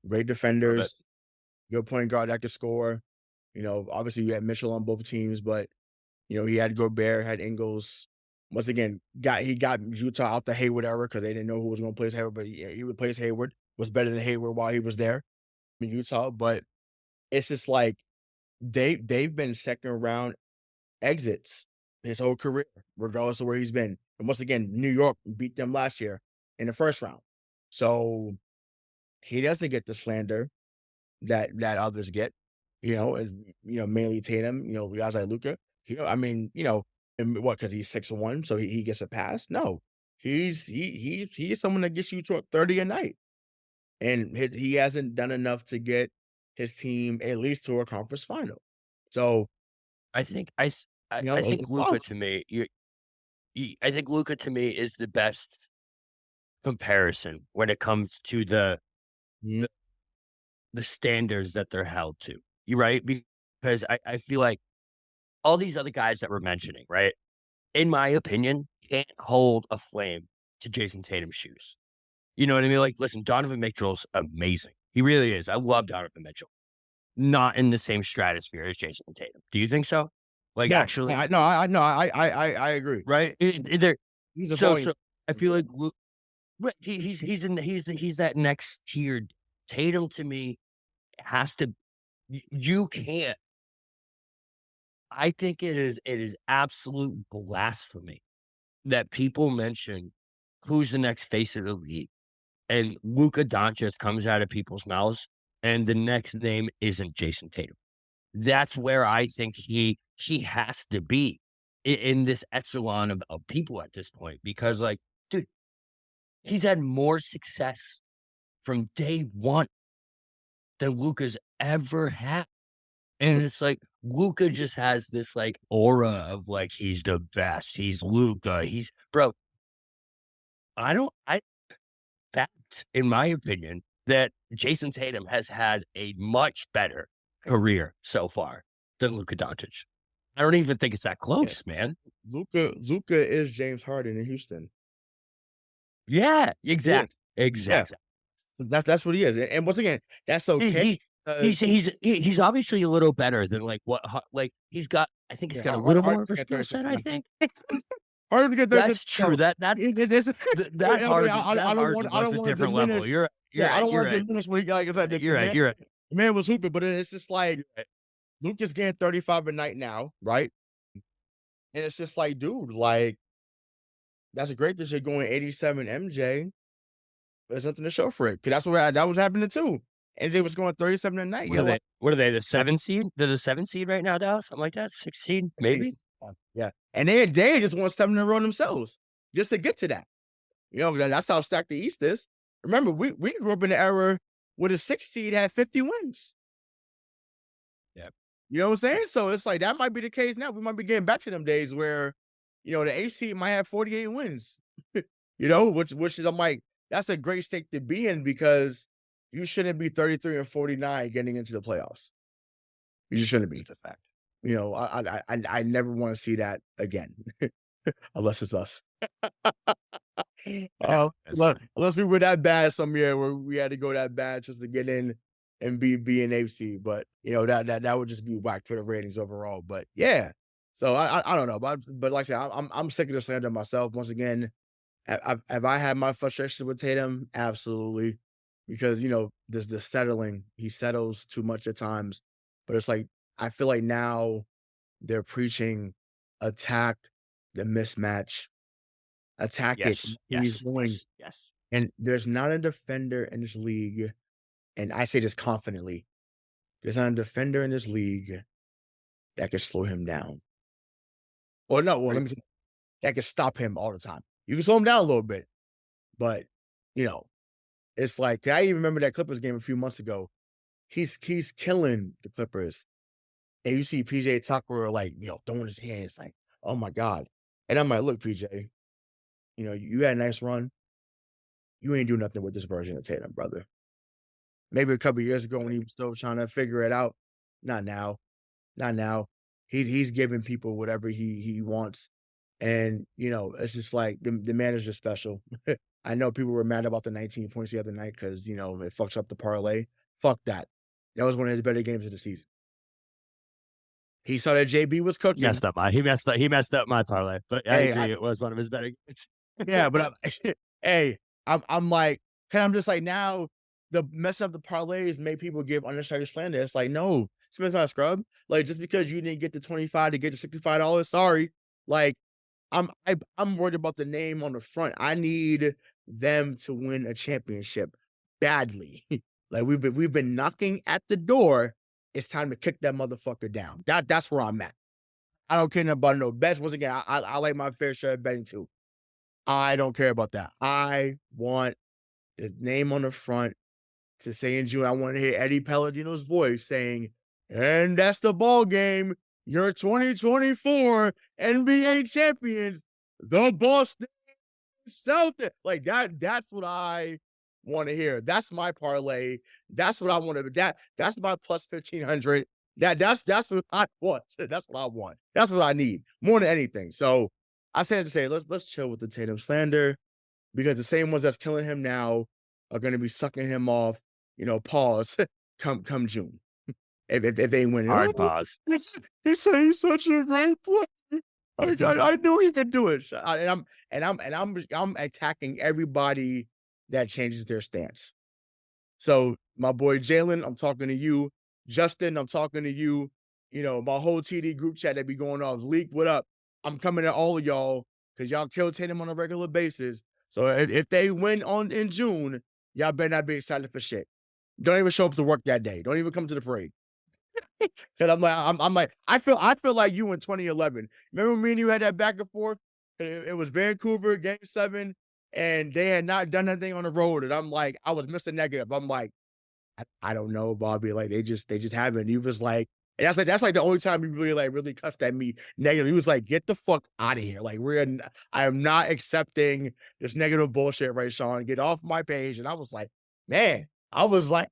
Great defenders, good point guard that could score. Obviously you had Mitchell on both teams, but he had Gobert, had Ingles. Once again, he got Utah out the Hayward era because they didn't know who was going to place Hayward, but he replaced Hayward. Was better than Hayward while he was there in Utah. But it's just like they've been second round exits his whole career, regardless of where he's been. And once again, New York beat them last year in the first round. So he doesn't get the slander that others get, mainly Tatum, guys like Luka. And what, because he's 6'1", so he gets a pass? No. He's someone that gets you to 30 a night. And he hasn't done enough to get his team at least to a conference final. So I think Luka to me, I think Luka to me is the best comparison when it comes to the standards that they're held to. You right? Because I feel like all these other guys that we're mentioning, right? In my opinion, can't hold a flame to Jayson Tatum's shoes. You know what I mean? Like, listen, Donovan Mitchell's amazing. He really is. I love Donovan Mitchell. Not in the same stratosphere as Jayson Tatum. Do you think so? Like, yeah, actually, I agree. Right? He's a so I feel like he's that next tiered. Tatum to me has to. You can't. I think it is absolute blasphemy that people mention who's the next face of the league, and Luka Doncic comes out of people's mouths, and the next name isn't Jayson Tatum. That's where I think he has to be in this echelon of people at this point, because, like, dude, he's had more success from day one than Luka's ever had. And it's like, Luka just has this like aura of like he's the best. He's Luka. He's bro. I fact, in my opinion, that Jayson Tatum has had a much better career so far than Luka Doncic. I don't even think it's that close, man. Luka is James Harden in Houston. Yeah, exactly. Exactly. That's what he is. And once again, that's okay. He's obviously a little better than like what like he's got. I think he's got a little more of a skill set. I think Harden to get that's true. That Harden was a different level. You're I don't want right. to diminish what he got. Like I said, You're right. You're right. The man was hooping, but it's just like Luke is getting 35 a night now, right? And it's just like, dude, like that's great that you're going 87 MJ. There's nothing to show for it because that's what that was happening too. MJ was going 37 a night. What are they? The 7 seed? They're the 7 seed right now, Dallas. Something like that. 6 seed, maybe. Yeah, and they just won 7 in a row themselves just to get to that. You know, that's how stacked the East is. Remember, we grew up in the era where the 6 seed had 50 wins. Yeah, you know what I'm saying? So it's like that might be the case now. We might be getting back to them days where, you know, the 8 seed might have 48 wins. You know, which is I'm like, that's a great stake to be in because you shouldn't be 33 and 49 getting into the playoffs. You just shouldn't be. It's a fact. You know, I never want to see that again, unless it's us. Unless we were that bad some year where we had to go that bad just to get in and be an AFC. But you know that would just be whack for the ratings overall. But yeah, so I don't know, but like I said, I'm sick of the slander myself. Once again, have I had my frustrations with Tatum? Absolutely, because you know the settling, he settles too much at times. But it's like I feel like now they're preaching attack the mismatch, attack it. Yes. And there's not a defender in this league, and I say this confidently, there's not a defender in this league that can slow him down. Or no, well, let me say, that can stop him all the time. You can slow him down a little bit, but you know, it's like I even remember that Clippers game a few months ago. He's killing the Clippers. And you see PJ Tucker like, you know, throwing his hands like, oh my God. And I'm like, look, PJ, you know, you had a nice run. You ain't do nothing with this version of Tatum, brother. Maybe a couple years ago when he was still trying to figure it out. Not now. Not now. He's giving people whatever he wants. And, you know, it's just like the man is just special. I know people were mad about the 19 points the other night because, you know, it fucks up the parlay. Fuck that. That was one of his better games of the season. He saw that JB was cooking. He messed up my parlay, but I agree. It was one of his better games. Yeah, but I'm like, I'm just like now the mess up the parlays make people give unnecessary slander. It's like, no, it's not a scrub. Like just because you didn't get the 25 to get the $65, sorry. Like I'm worried about the name on the front. I need them to win a championship badly. Like we've been knocking at the door. It's time to kick that motherfucker down. That's where I'm at. I don't care about no bets. Once again, I like my fair share of betting too. I don't care about that. I want the name on the front to say in June. I want to hear Eddie Palladino's voice saying, "And that's the ball game. Your 2024 NBA champions, the Boston Celtics." Like that. That's what I want to hear. That's my parlay. That's what I want to. That's my plus 1,500. That's what I want. That's what I want. That's what I need more than anything. So I said to say, let's chill with the Tatum slander because the same ones that's killing him now are going to be sucking him off. You know, pause. come June. If they win, Hard pause. He's such a great player. I knew he could do it. I'm attacking everybody that changes their stance. So my boy Jalen, I'm talking to you. Justin, I'm talking to you. You know, my whole TD group chat that be going off. Leak, what up? I'm coming at all of y'all because y'all kill Tatum on a regular basis. So if they win in June, y'all better not be excited for shit. Don't even show up to work that day. Don't even come to the parade. Cause I'm like, I feel like you in 2011. Remember me and you had that back and forth? It was Vancouver, Game 7, and they had not done anything on the road. And I'm like, I was Mr. Negative. I'm like, I don't know, Bobby. Like they just haven't. You was like, And that's like the only time he really touched at me negative. He was like, "Get the fuck out of here! Like I am not accepting this negative bullshit, right, Sean? Get off my page." And I was like, man, I was like,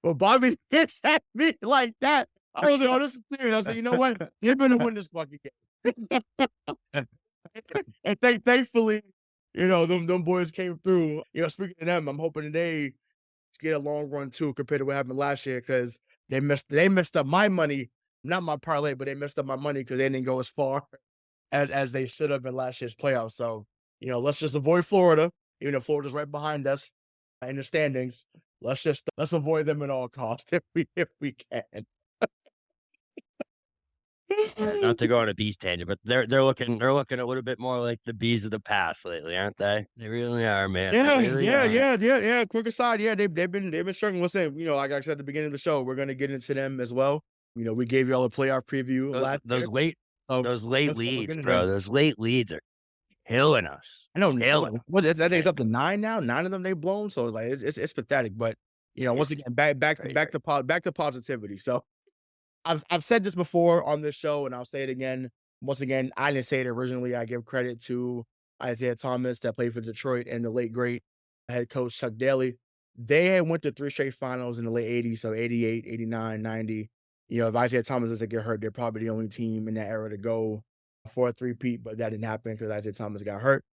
well, Bobby hits at me like that. I was like, oh, this is serious. I said, you know what? You're gonna win this fucking game. And thankfully, them boys came through. Speaking of them, I'm hoping they get a long run too compared to what happened last year because they messed up my money, not my parlay, but they messed up my money because they didn't go as far as they should have in last year's playoffs. So, let's just avoid Florida, even though Florida's right behind us in the standings. Let's avoid them at all costs if we can. Not to go on a bees tangent, but they're looking a little bit more like the bees of the past lately, aren't they? They really are, man. Yeah, They really yeah, are. yeah. Quick aside, yeah, they've been struggling. Listen, like I said at the beginning of the show, we're gonna get into them as well. We gave y'all a playoff preview last year. Those late We'll leads, get into bro. them. Those late leads are killing us. I know. Killing. I think it's up to 9 now. 9 of them they've blown. So it's like it's pathetic. But once again, back to positivity. So I've said this before on this show, and I'll say it again. Once again, I didn't say it originally. I give credit to Isaiah Thomas that played for Detroit and the late great head coach Chuck Daly. They had went to 3 straight finals in the late 80s, so 88, 89, 90. If Isaiah Thomas doesn't get hurt, they're probably the only team in that era to go for a three-peat, but that didn't happen because Isaiah Thomas got hurt.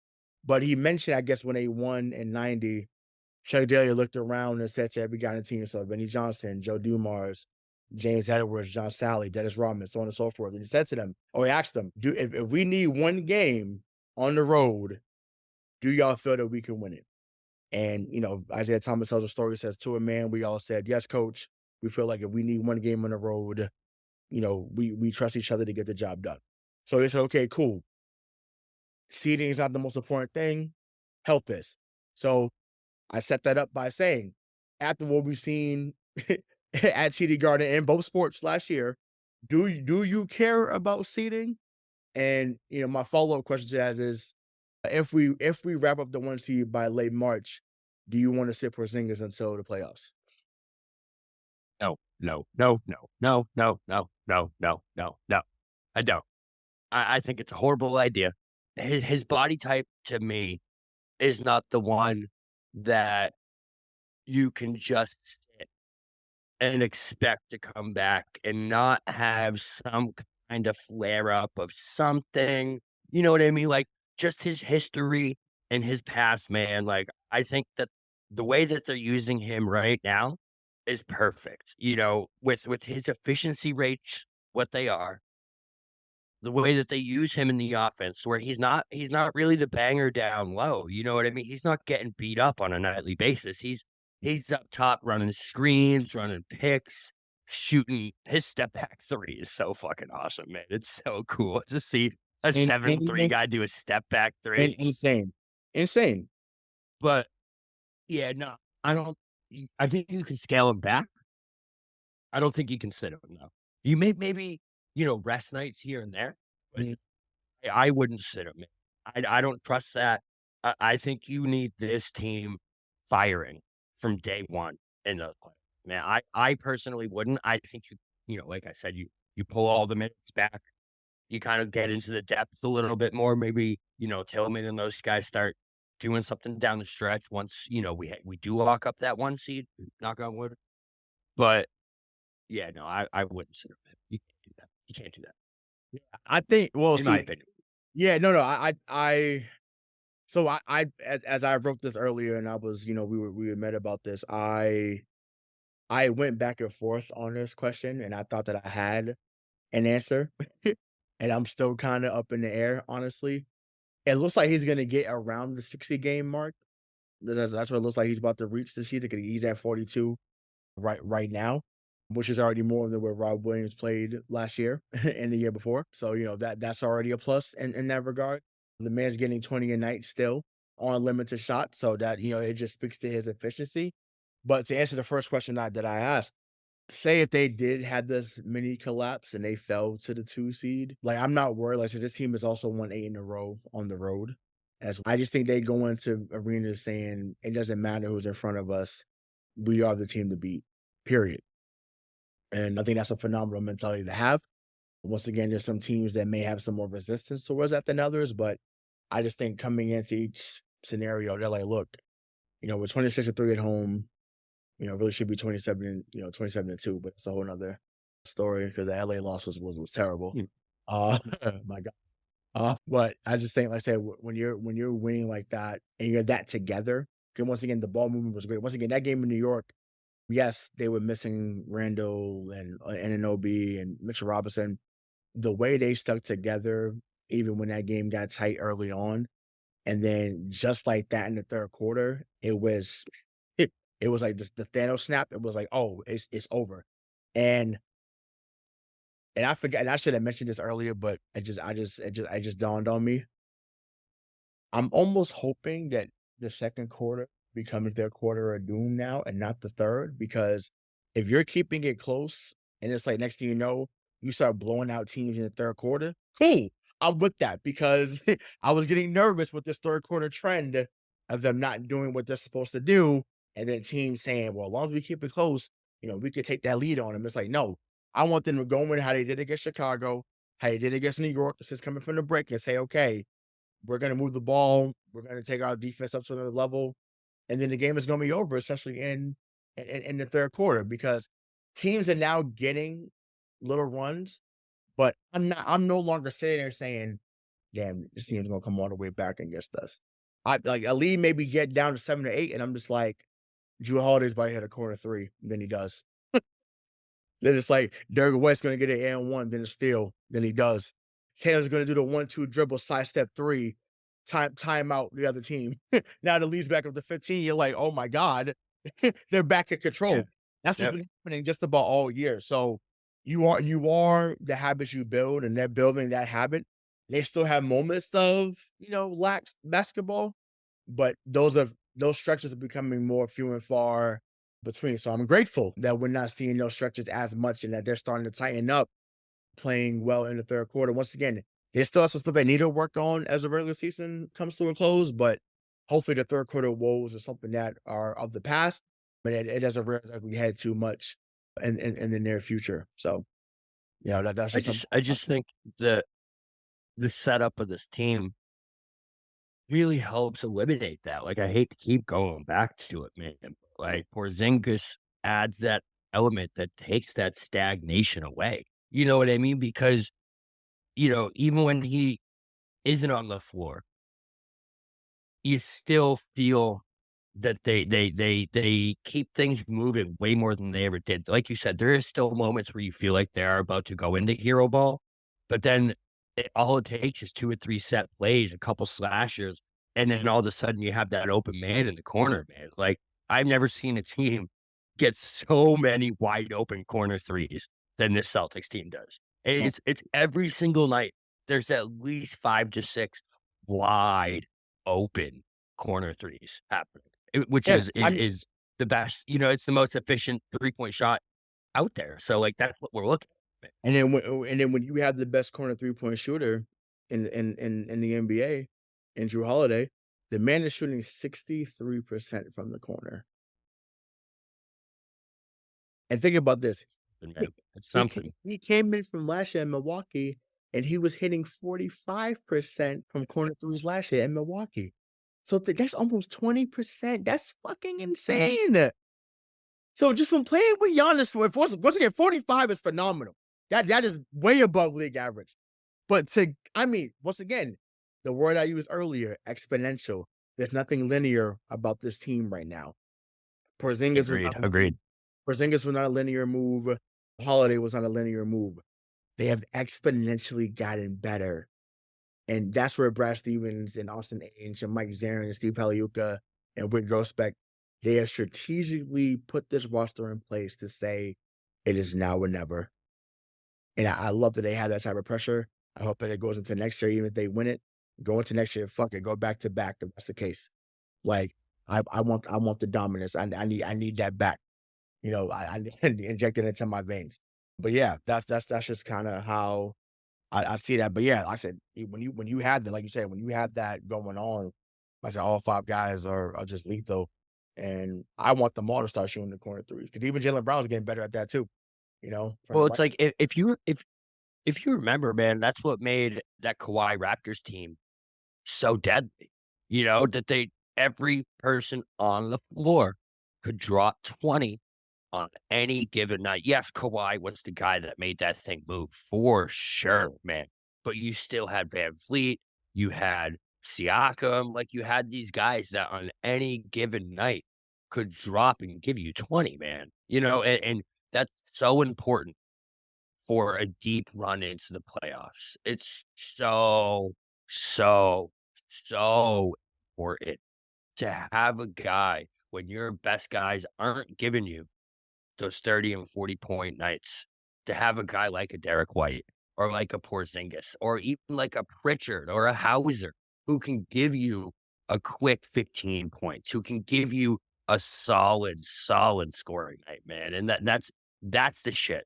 But he mentioned, I guess, when they won in 90, Chuck Daly looked around and said to every guy on the team, so Benny Johnson, Joe Dumars, James Edwards, John Sally, Dennis Rodman, so on and so forth. And he said to them, he asked them, if we need one game on the road, do y'all feel that we can win it? And, Isaiah Thomas tells a story, says to a man, we all said, yes, coach. We feel like if we need one game on the road, we trust each other to get the job done. So they said, okay, cool. Seeding is not the most important thing. Health is. So I set that up by saying, after what we've seen at TD Garden in both sports last year, do you care about seeding? And my follow-up question to that is, if we wrap up the 1 seed by late March, do you want to sit Porzingis until the playoffs? No. I don't. I think it's a horrible idea. His body type to me is not the one that you can just sit and expect to come back and not have some kind of flare up of something. You know what I mean? Like just his history and his past, man. Like I think that the way that they're using him right now is perfect. With his efficiency rates, what they are, the way that they use him in the offense, where he's not really the banger down low. You know what I mean? He's not getting beat up on a nightly basis. He's up top running screens, running picks, shooting. His step back three is so fucking awesome, man. It's so cool to see a 7'3" guy do a step back three. Insane. But yeah, no, I don't. I think you can scale him back. I don't think you can sit him though. You maybe rest nights here and there, but I wouldn't sit him. I don't trust that. I think you need this team firing from day one in the play. Man, I personally wouldn't. I think like I said, you pull all the minutes back. You kind of get into the depth a little bit more. Maybe Tillman and those guys start doing something down the stretch once we do lock up that 1 seed. Knock on wood. But yeah, no, I wouldn't sit him. You can't do that. You can't do that. Yeah, I think. Well, in my opinion. Yeah, no. So as I wrote this earlier, and I was, we had met about this. I went back and forth on this question, and I thought that I had an answer, and I'm still kind of up in the air, honestly. It looks like he's gonna get around the 60 game mark. That's what it looks like he's about to reach this season. He's at 42 right now, which is already more than what Rob Williams played last year and the year before. So that's already a plus in that regard. The man's getting 20 a night still on limited shots, so that it just speaks to his efficiency. But to answer the first question that I asked, say if they did have this mini collapse and they fell to the 2 seed, like I'm not worried. Like, so this team has also won 8 in a row on the road. I just think they go into arenas saying it doesn't matter who's in front of us, we are the team to beat. Period. And I think that's a phenomenal mentality to have. Once again, there's some teams that may have some more resistance towards that than others, but I just think coming into each scenario, they're like, look, we're 26-3 at home. Really should be 27-2, but it's a whole nother story because the LA loss was terrible. My God. But I just think, like I said, when you're winning like that and you're that together, because once again, the ball movement was great. Once again, that game in New York, yes, they were missing Randall and Anunoby and Mitchell Robinson. The way they stuck together, even when that game got tight early on, and then just like that in the third quarter, it was like the Thanos snap. It was like, oh, it's over. And I forgot, and I should have mentioned this earlier, but it just dawned on me. I'm almost hoping that the second quarter becomes their quarter of doom now and not the third, because if you're keeping it close and it's like next thing you know, you start blowing out teams in the third quarter, hey, I'm with that because I was getting nervous with this third quarter trend of them not doing what they're supposed to do. And then teams saying, well, as long as we keep it close, we could take that lead on them. It's like, no, I want them to go in how they did against Chicago, how they did against New York. This is coming from the break and say, okay, we're going to move the ball. We're going to take our defense up to another level. And then the game is going to be over, essentially in the third quarter, because teams are now getting little runs, but I'm no longer sitting there saying, damn, this team's going to come all the way back against us. I like a lead maybe get down to 7 or 8, and I'm just like, Drew Holiday's about to hit a corner three, and then he does. Then it's like Derrick White's going to get an and one, then a steal, then he does. Taylor's going to do the 1-2 dribble, sidestep three, time out the other team. Now the lead's back up to 15. You're like, oh my God, they're back in control. Yeah. That's what's been happening just about all year. So you are the habits you build, and they're building that habit. They still have moments of lax basketball, but those stretches are becoming more few and far between. So I'm grateful that we're not seeing those stretches as much and that they're starting to tighten up, playing well in the third quarter. Once again, they still have some stuff they need to work on as the regular season comes to a close, but hopefully the third quarter woes are something that are of the past, but it doesn't really head too much in the near future. So, that's I just think the setup of this team really helps eliminate that. Like, I hate to keep going back to it, man. Like, Porzingis adds that element that takes that stagnation away. You know what I mean? Because, even when he isn't on the floor, you still feel that they keep things moving way more than they ever did. Like you said, there is still moments where you feel like they are about to go into hero ball, but then all it takes is 2 or 3 set plays, a couple slashers, and then all of a sudden you have that open man in the corner, man. Like, I've never seen a team get so many wide open corner threes than this Celtics team does. And it's every single night. There's at least 5 to 6 wide open corner threes happening, which yeah, is the best. It's the most efficient 3-point shot out there. So, like, that's what we're looking at. and then when you have the best corner 3-point shooter in the NBA, in Drew Holiday, the man is shooting 63% from the corner. And think about this. It's something. He came in from last year in Milwaukee, and he was hitting 45% from corner threes last year in Milwaukee. So that's almost 20%. That's fucking insane. So just from playing with Giannis, once again, 45 is phenomenal. That is way above league average. But once again, the word I used earlier, exponential. There's nothing linear about this team right now. Porzingis Agreed. Porzingis was not a linear move. Holiday was not a linear move. They have exponentially gotten better. And that's where Brad Stevens and Austin Ainge and Mike Zarin and Steve Paliuca and Whit Grousbeck, they have strategically put this roster in place to say it is now or never. And I love that they have that type of pressure. I hope that it goes into next year, even if they win it. Go into next year, fuck it, go back to back if that's the case. Like, I want the dominance. I need that back. I inject it into my veins. But yeah, that's just kind of how I see that. But yeah, like I said, when you had that, like you said, when you had that going on, I said all 5 guys are just lethal. And I want them all to start shooting the corner threes. Because even Jaylen Brown's getting better at that too. Well, from it's like if you remember, man, that's what made that Kawhi Raptors team so deadly. That every person on the floor could drop 20 on any given night. Yes, Kawhi was the guy that made that thing move for sure, man. But you still had Van Fleet, you had Siakam, like you had these guys that on any given night could drop and give you 20, man. And that's so important for a deep run into the playoffs. It's so, so, so important to have a guy when your best guys aren't giving you those 30 and 40-point nights, to have a guy like a Derrick White or like a Porzingis or even like a Pritchard or a Hauser who can give you a quick 15 points, who can give you a solid, solid scoring night, man. And that's the shit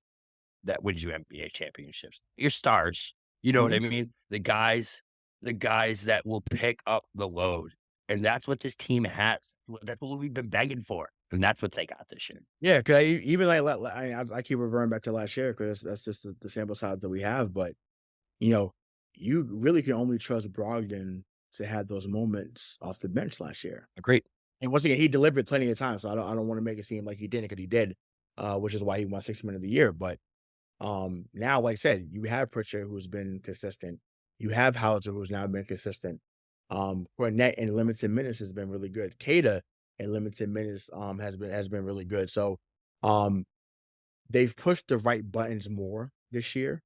that wins you NBA championships. Your stars, you know what I Mhm. mean? The guys that will pick up the load. And that's what this team has. That's what we've been begging for. And that's what they got this year. Yeah, because even I keep referring back to last year because that's just the sample size that we have. But you know, you really can only trust Brogdon to have those moments off the bench last year. Agreed. And once again, he delivered plenty of times, so I don't want to make it seem like he didn't, because he did, which is why he won 6 Man of the Year. But now, like I said, you have Pritchard who's been consistent. You have Hauser who's now been consistent. Fournette in limited minutes has been really good. Kata in limited minutes has been really good. So um they've pushed the right buttons more this year.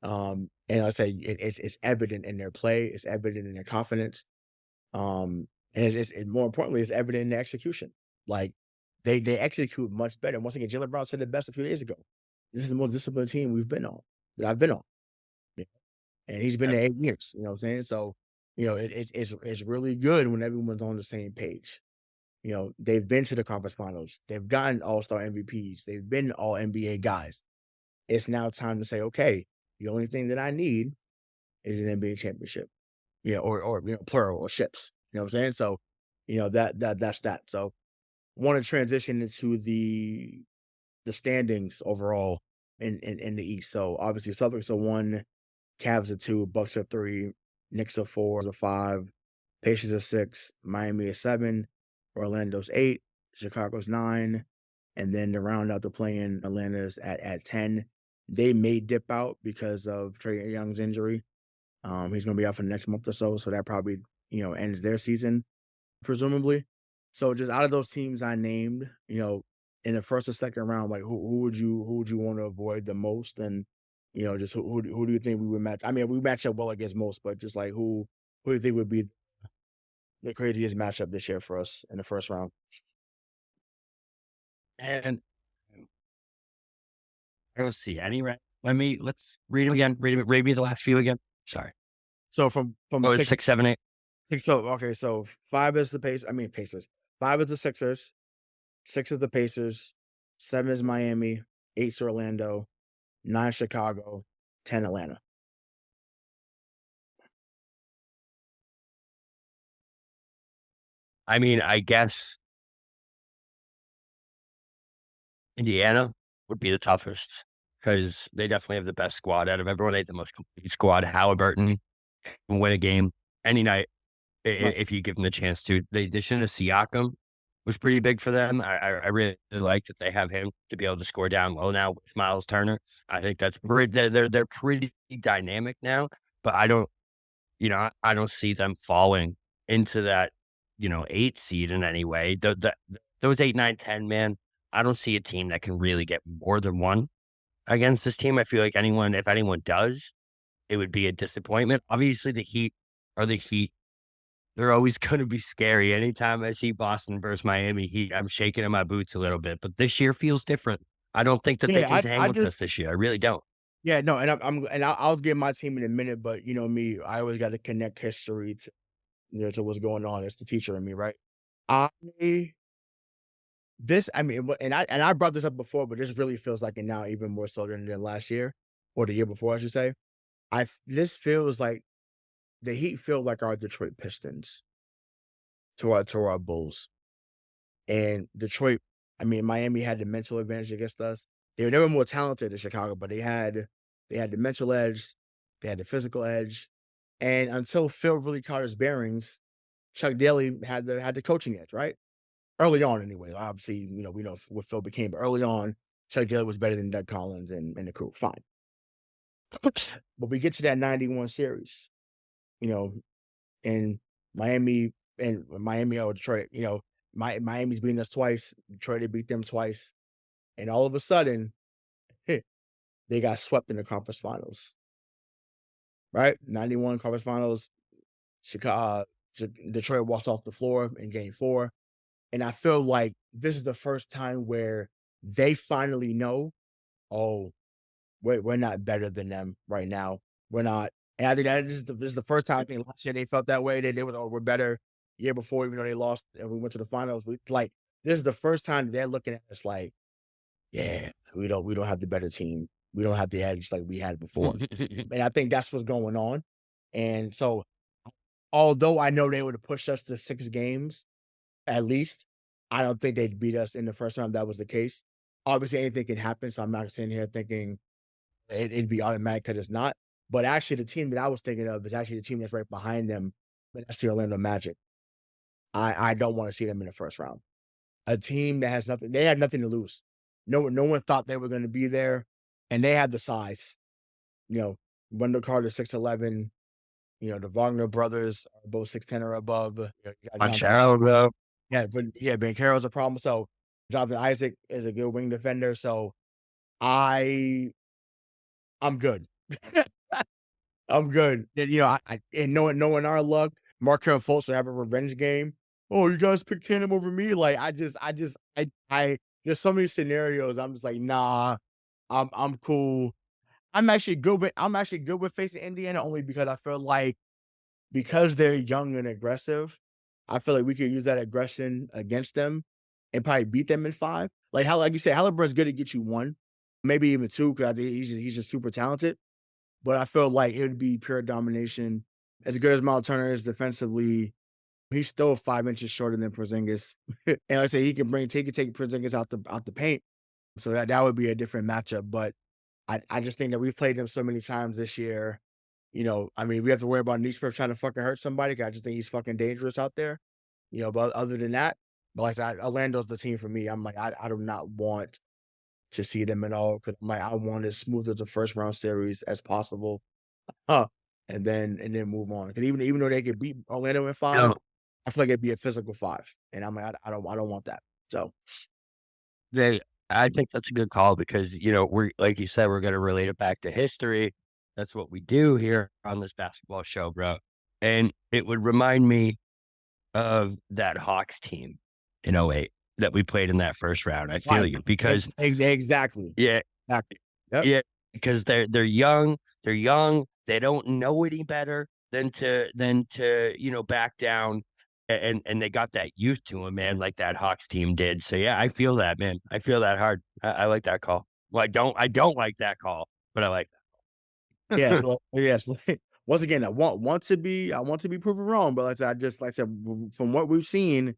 And I say it's evident in their play, it's evident in their confidence. And it's more importantly, it's evident in their execution. Like they execute much better. And once again, Jalen Brown said it best a few days ago. This is the most disciplined team we've been on, that I've been on. Yeah. And he's been Yep. there 8 years. You know what I'm saying? So, it's really good when everyone's on the same page. They've been to the conference finals. They've gotten all-star MVPs. They've been all NBA guys. It's now time to say, okay, the only thing that I need is an NBA championship. Yeah, or plural, or ships. You know what I'm saying? So, that's that. So want to transition into the standings overall in the East. So obviously Celtics are 1, Cavs are 2, Bucks are 3, Knicks are 4, are 5, Pacers are 6, Miami is 7, Orlando's 8, Chicago's 9, and then to round out the play-in, Atlanta's at 10. They may dip out because of Trae Young's injury. He's going to be out for the next month or so, so that probably ends their season, presumably. So just out of those teams I named, in the first or second round, like who would you want to avoid the most, and just who do you think we would match? I mean, we match up well against most, but just like who do you think would be the craziest matchup this year for us in the first round? And I don't see any right. Let's read them again. Read me the last few again. Sorry. So from Oh, it's six, 6, 7, 8. six, so okay, so 5 is the Pacers. 5 is the Sixers. 6 is the Pacers. 7 is Miami. 8 is Orlando. 9 Chicago. 10 Atlanta. I mean, I guess Indiana would be the toughest because they definitely have the best squad out of everyone. They have the most complete squad. Halliburton can win a game any night Right. if you give them the chance to. The addition of Siakam was pretty big for them. I really like that they have him to be able to score down low now with Miles Turner. I think that's they're pretty dynamic now, but I don't see them falling into that 8 seed in any way. Those 8, 9, 10, man, I don't see a team that can really get more than one against this team. I feel like if anyone does, it would be a disappointment. Obviously, the Heat are the Heat. They're always going to be scary. Anytime I see Boston versus Miami Heat, I'm shaking in my boots a little bit. But this year feels different. I don't think that they Yeah, can I hang with us just this year. I really don't. yeah, no, and I'll get my team in a minute, but you know me, I always got to connect history to what's going on. It's the teacher in me, right? I I mean, and I brought this up before, but this really feels like it now even more so than last year, or the year before, I should say. This feels like the Heat feel like our Detroit Pistons to our Bulls, and Detroit. I mean, Miami had the mental advantage against us. They were never more talented than Chicago, but they had the mental edge, they had the physical edge, and until Phil really caught his bearings, Chuck Daly had the coaching edge, right? Early on anyway. Obviously, we know what Phil became, but early on, Chuck Daly was better than Doug Collins and the crew. Fine. But we get to that 91 series, you know, and Miami or Detroit, Miami's beaten us twice, Detroit had beat them twice, and all of a sudden, they got swept in the conference finals. Right? 91 conference finals, Chicago, Detroit walks off the floor in game 4. And I feel like this is the first time where they finally know, oh, we're not better than them right now. We're not. And I think that this is the first time I think last year they felt that way. They were, oh, we're better. Year before, even though they lost and we went to the finals, this is the first time they're looking at us like, yeah, we don't have the better team. We don't have the edge like we had before. And I think that's what's going on. And so, although I know they would have pushed us to 6 games at least, I don't think they'd beat us in the first round. That was the case. Obviously, anything can happen. So I'm not sitting here thinking it'd be automatic because it's not. But actually, the team that I was thinking of is actually the team that's right behind them. But that's the Orlando Magic. I don't want to see them in the first round. A team that has nothing. They had nothing to lose. No one thought they were going to be there, and they had the size. Wendell Carter 6'11". The Wagner brothers are both 6'10" or above. Banchero, bro. Yeah, but Banchero's a problem. So Jonathan Isaac is a good wing defender. So I'm good. I'm good. And knowing our luck, Markelle Fultz will have a revenge game. Oh, you guys picked Tatum over me. Like there's so many scenarios. I'm just like, nah, I'm cool. I'm actually good with facing Indiana only because I feel like because they're young and aggressive, I feel like we could use that aggression against them and probably beat them in 5. Like you said, Halliburton's good to get you 1, maybe even 2, because I think he's just super talented. But I feel like it would be pure domination. As good as Miles Turner is defensively, he's still 5 inches shorter than Porzingis. And like I say, he can take Porzingis out the paint. So that would be a different matchup. But I just think that we've played them so many times this year. We have to worry about Neesmith trying to fucking hurt somebody, 'cause I just think he's fucking dangerous out there. But other than that, like I said, Orlando's the team for me. I'm like, I do not want to see them at all, because I'm like, I want as smooth as a first round series as possible. And then move on. Because even though they could beat Orlando in 5, No. I feel like it'd be a physical 5. And I'm like, I don't want that. So I think that's a good call because, we're like you said, we're going to relate it back to history. That's what we do here on this basketball show, bro. And it would remind me of that Hawks team in 08 that we played in that first round. I feel you because exactly. Yeah. Exactly. Yep. Yeah, because they're young. They're young. They don't know any better than to back down. And they got that youth to them, man, like that Hawks team did. So yeah, I feel that, man. I feel that hard. I like that call. Well, I don't like that call, but I like that. Yeah. Well, yes. Once again, I want to be proven wrong, but like I said, from what we've seen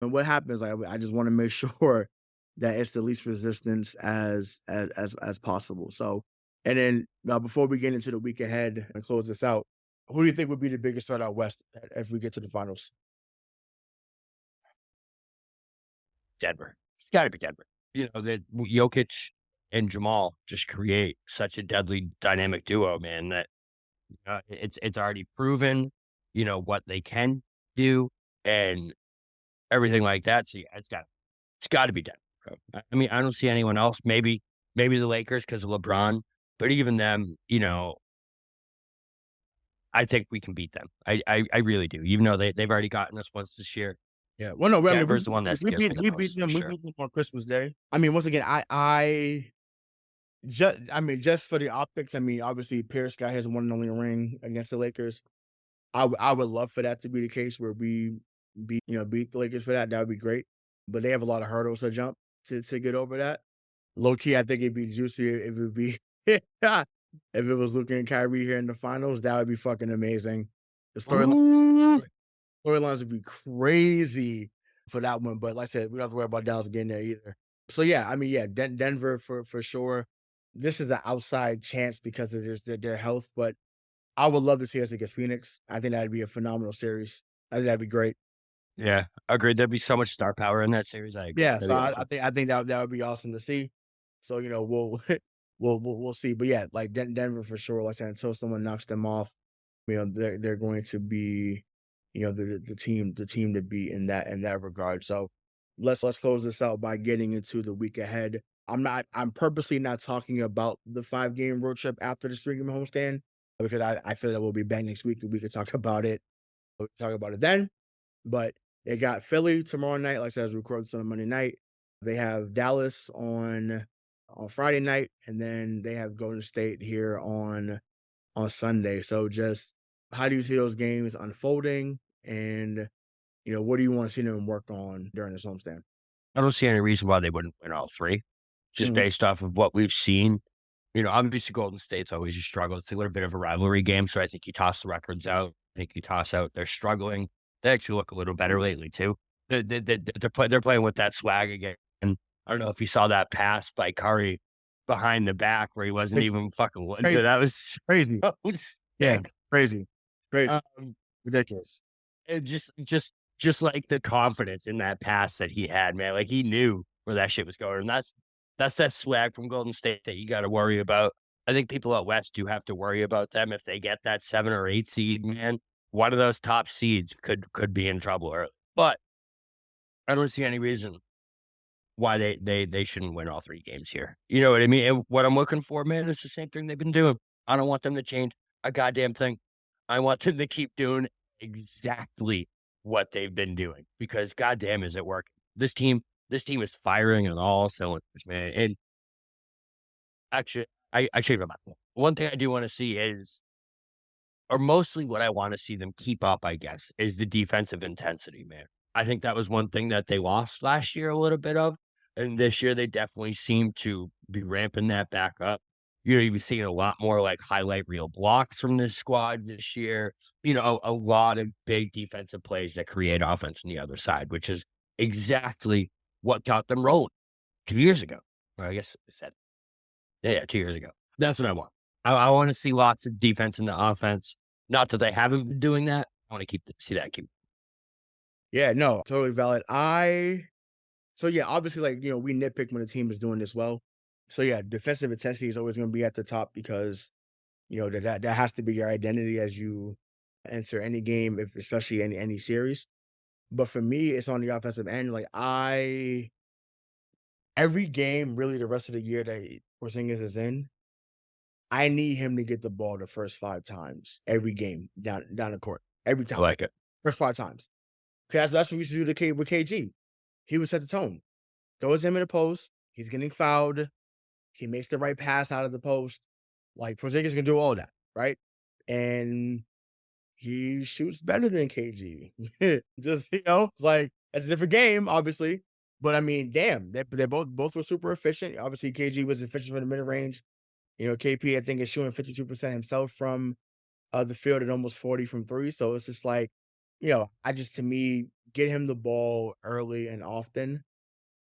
and what happens, I just want to make sure that it's the least resistance as possible. So, and then before we get into the week ahead and close this out, who do you think would be the biggest threat out west if we get to the finals? Denver. It's got to be Denver. That Jokic and Jamal just create such a deadly dynamic duo, man, that it's already proven, what they can do and everything like that. So yeah, it's got to be Denver. I mean, I don't see anyone else. Maybe the Lakers because of LeBron, but even them, I think we can beat them. I really do. Even though they've already gotten us once this year. Yeah. Well, no, Denver's the one that we scares me beat the most, them. for We sure. beat them on Christmas Day. I mean, once again, just for the optics. I mean, obviously, Pierce got his one and only ring against the Lakers. I would love for that to be the case where we beat the Lakers for that. That would be great. But they have a lot of hurdles to jump to get over that. Low key, I think it'd be juicier if it would be if it was Luka and Kyrie here in the finals. That would be fucking amazing. The storylines would be crazy for that one. But like I said, we don't have to worry about Dallas getting there either. So yeah, I mean, yeah, Denver for sure. This is an outside chance because of their health, but I would love to see us against Phoenix. I think that'd be a phenomenal series. I think that'd be great. Yeah, agreed. There'd be so much star power in that series. I agree. Yeah, That'd so be I awesome. think I think that would be awesome to see. So we'll we'll see. But yeah, like Denver for sure. Like I said, until someone knocks them off, they're going to be the team to beat in that regard. So let's close this out by getting into the week ahead. I'm purposely not talking about the 5-game road trip after the 3-game homestand because I feel that we'll be back next week and we could talk about it. We'll talk about it then. But they got Philly tomorrow night. Like I said, as we record this on a Monday night. They have Dallas on Friday night, and then they have Golden State here on Sunday. So just how do you see those games unfolding? And what do you want to see them work on during this homestand? I don't see any reason why they wouldn't win all three, just Mhm. based off of what we've seen. Obviously Golden State's always a struggle. It's a little bit of a rivalry game, so I think you toss the records out. I think you toss out they're struggling. They actually look a little better Yes. lately too. They're playing with that swag again. And I don't know if you saw that pass by Curry behind the back where he wasn't It's even fucking looking to. crazy, That was crazy. so Yeah, sick. crazy, great, Um, ridiculous. and just like the confidence in that pass that he had, man. Like he knew where that shit was going. And that's that swag from Golden State that you got to worry about. I think people out west do have to worry about them if they get that 7 or 8 seed, man. One of those top seeds could be in trouble early. But I don't see any reason why they shouldn't win all 3 games here. You know what I mean? And what I'm looking for, man, is the same thing they've been doing. I don't want them to change a goddamn thing. I want them to keep doing exactly what they've been doing because goddamn is it working. This team is firing on all cylinders, man. And actually, I changed my mind. One thing I do want to see is, or mostly what I want to see them keep up, I guess, is the defensive intensity, man. I think that was one thing that they lost last year a little bit of. And this year they definitely seem to be ramping that back up. You've seen a lot more like highlight reel blocks from this squad this year. A lot of big defensive plays that create offense on the other side, which is exactly what got them rolling 2 years ago. Or I guess I said, yeah, 2 years ago. That's what I want. I want to see lots of defense in the offense. Not that they haven't been doing that. I want to see that keep. Yeah, no, totally valid. So yeah, obviously, like we nitpick when the team is doing this well. So yeah, defensive intensity is always going to be at the top because that has to be your identity as you enter any game, if especially any series. But for me, it's on the offensive end. Like every game, really, the rest of the year that Porzingis is in, I need him to get the ball the first 5 times every game down the court every I time, like it. first 5 times. Because that's what we used to do with KG. He would set the tone. Throws him in the post. He's getting fouled. He makes the right pass out of the post. Like Porzingis can do all that, right? And he shoots better than KG. Just it's like it's a different game, obviously. But I mean, damn, they both were super efficient. Obviously, KG was efficient from the mid range. KP I think is shooting 52% himself from the field at almost 40 from three. So it's just like, I just to me get him the ball early and often,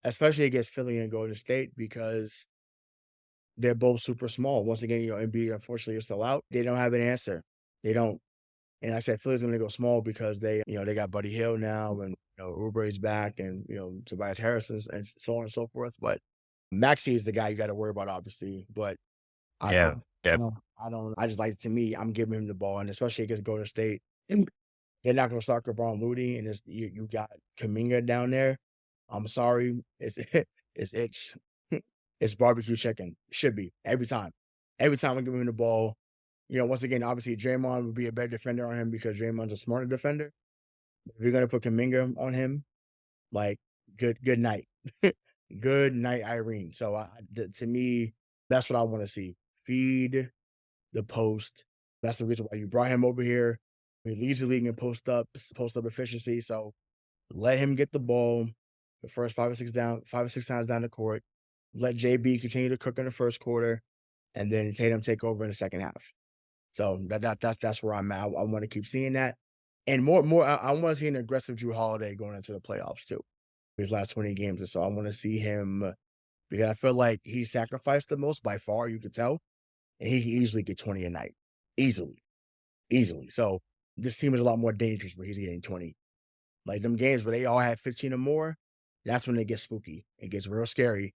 especially against Philly and Golden State because they're both super small. Once again, Embiid unfortunately is still out. They don't have an answer. They don't. And I said Philly's going to go small because they got Buddy Hill now, and Oubre's back, and Tobias Harris and so on and so forth. But Maxey is the guy you got to worry about, obviously. But I, I, Yeah. I Yeah. don't. I don't. I just like to me, I'm giving him the ball, and especially against Golden State, and they're not going to start LeBron Moody, and you got Kuminga down there. I'm sorry, it's it's barbecue chicken. It should be every time. Every time I give him the ball, once again, obviously Draymond would be a better defender on him because Draymond's a smarter defender. If you're gonna put Kuminga on him, like good night, good night, Irene. So to me, that's what I want to see. Feed the post. That's the reason why you brought him over here. He leads the league in post up efficiency. So let him get the ball the first 5 or 6 times down the court. Let JB continue to cook in the first quarter, and then Tatum take over in the second half. So that's where I'm at. I want to keep seeing that, and more. I want to see an aggressive Drew Holiday going into the playoffs too. His last 20 games or so, I want to see him because I feel like he sacrificed the most by far, you could tell, and he can easily get 20 a night. Easily. So this team is a lot more dangerous where he's getting 20. Like them games where they all have 15 or more, that's when it gets spooky. It gets real scary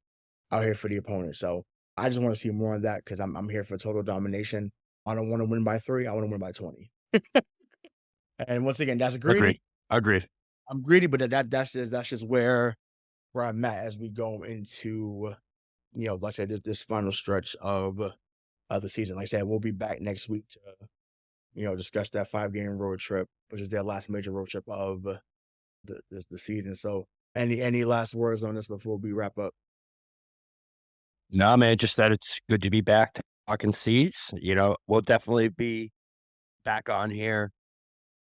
out here for the opponent. So I just want to see more of that because I'm here for total domination. I don't want to win by 3. I want to win by 20. And once again, that's greedy. Agreed. I'm greedy, but that's just where I'm at as we go into, like I said, this final stretch of the season. Like I said, we'll be back next week to, discuss that 5-game road trip, which is their last major road trip of the season. So any last words on this before we wrap up? No, man, just that it's good to be back talking C's. We'll definitely be back on here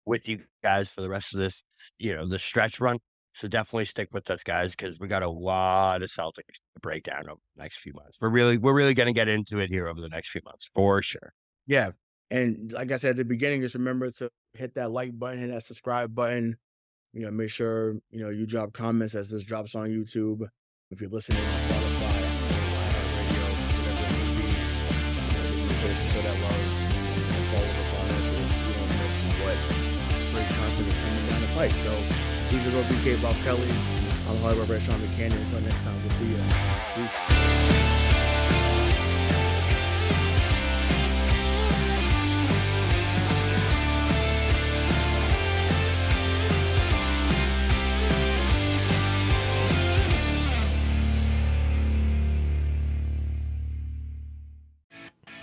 with you guys for the rest of this, the stretch run. So definitely stick with us, guys, because we got a lot of Celtics to break down over the next few months. We're really going to get into it here over the next few months for sure. Yeah. And like I said at the beginning, just remember to hit that like button, hit that subscribe button. Make sure, you drop comments as this drops on YouTube. If you're listening on Spotify, iHeartRadio, whatever it may be, just make sure that you show that love and follow us on it so you don't miss what great content is coming down the pipe. So, these are BK Bob Kelly. I'm Hardware Sean McCann. Until next time, we'll see you. Peace.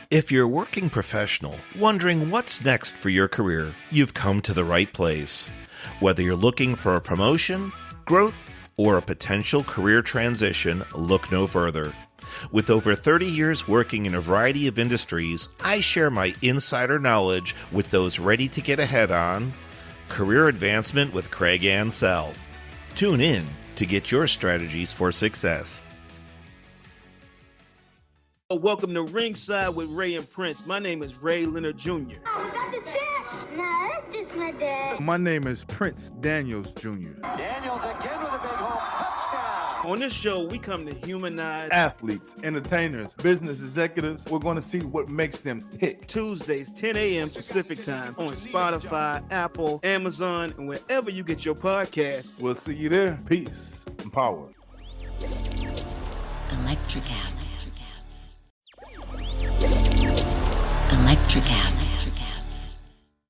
If you're a working professional wondering what's next for your career, you've come to the right place. Whether you're looking for a promotion, growth, or a potential career transition, look no further. With over 30 years working in a variety of industries, I share my insider knowledge with those ready to get ahead on Career Advancement with Craig Ansell. Tune in to get your strategies for success. Welcome to Ringside with Ray and Prince. My name is Ray Leonard Jr. Oh, is that the set? No, that's just my dad. My name is Prince Daniels Jr. Daniels again with a big home touchdown. On this show, we come to humanize Athletes, entertainers, business executives. We're going to see what makes them tick. Tuesdays, 10 a.m. Pacific time on Spotify, Apple, Amazon, and wherever you get your podcasts. We'll see you there. Peace and power. Electric acid.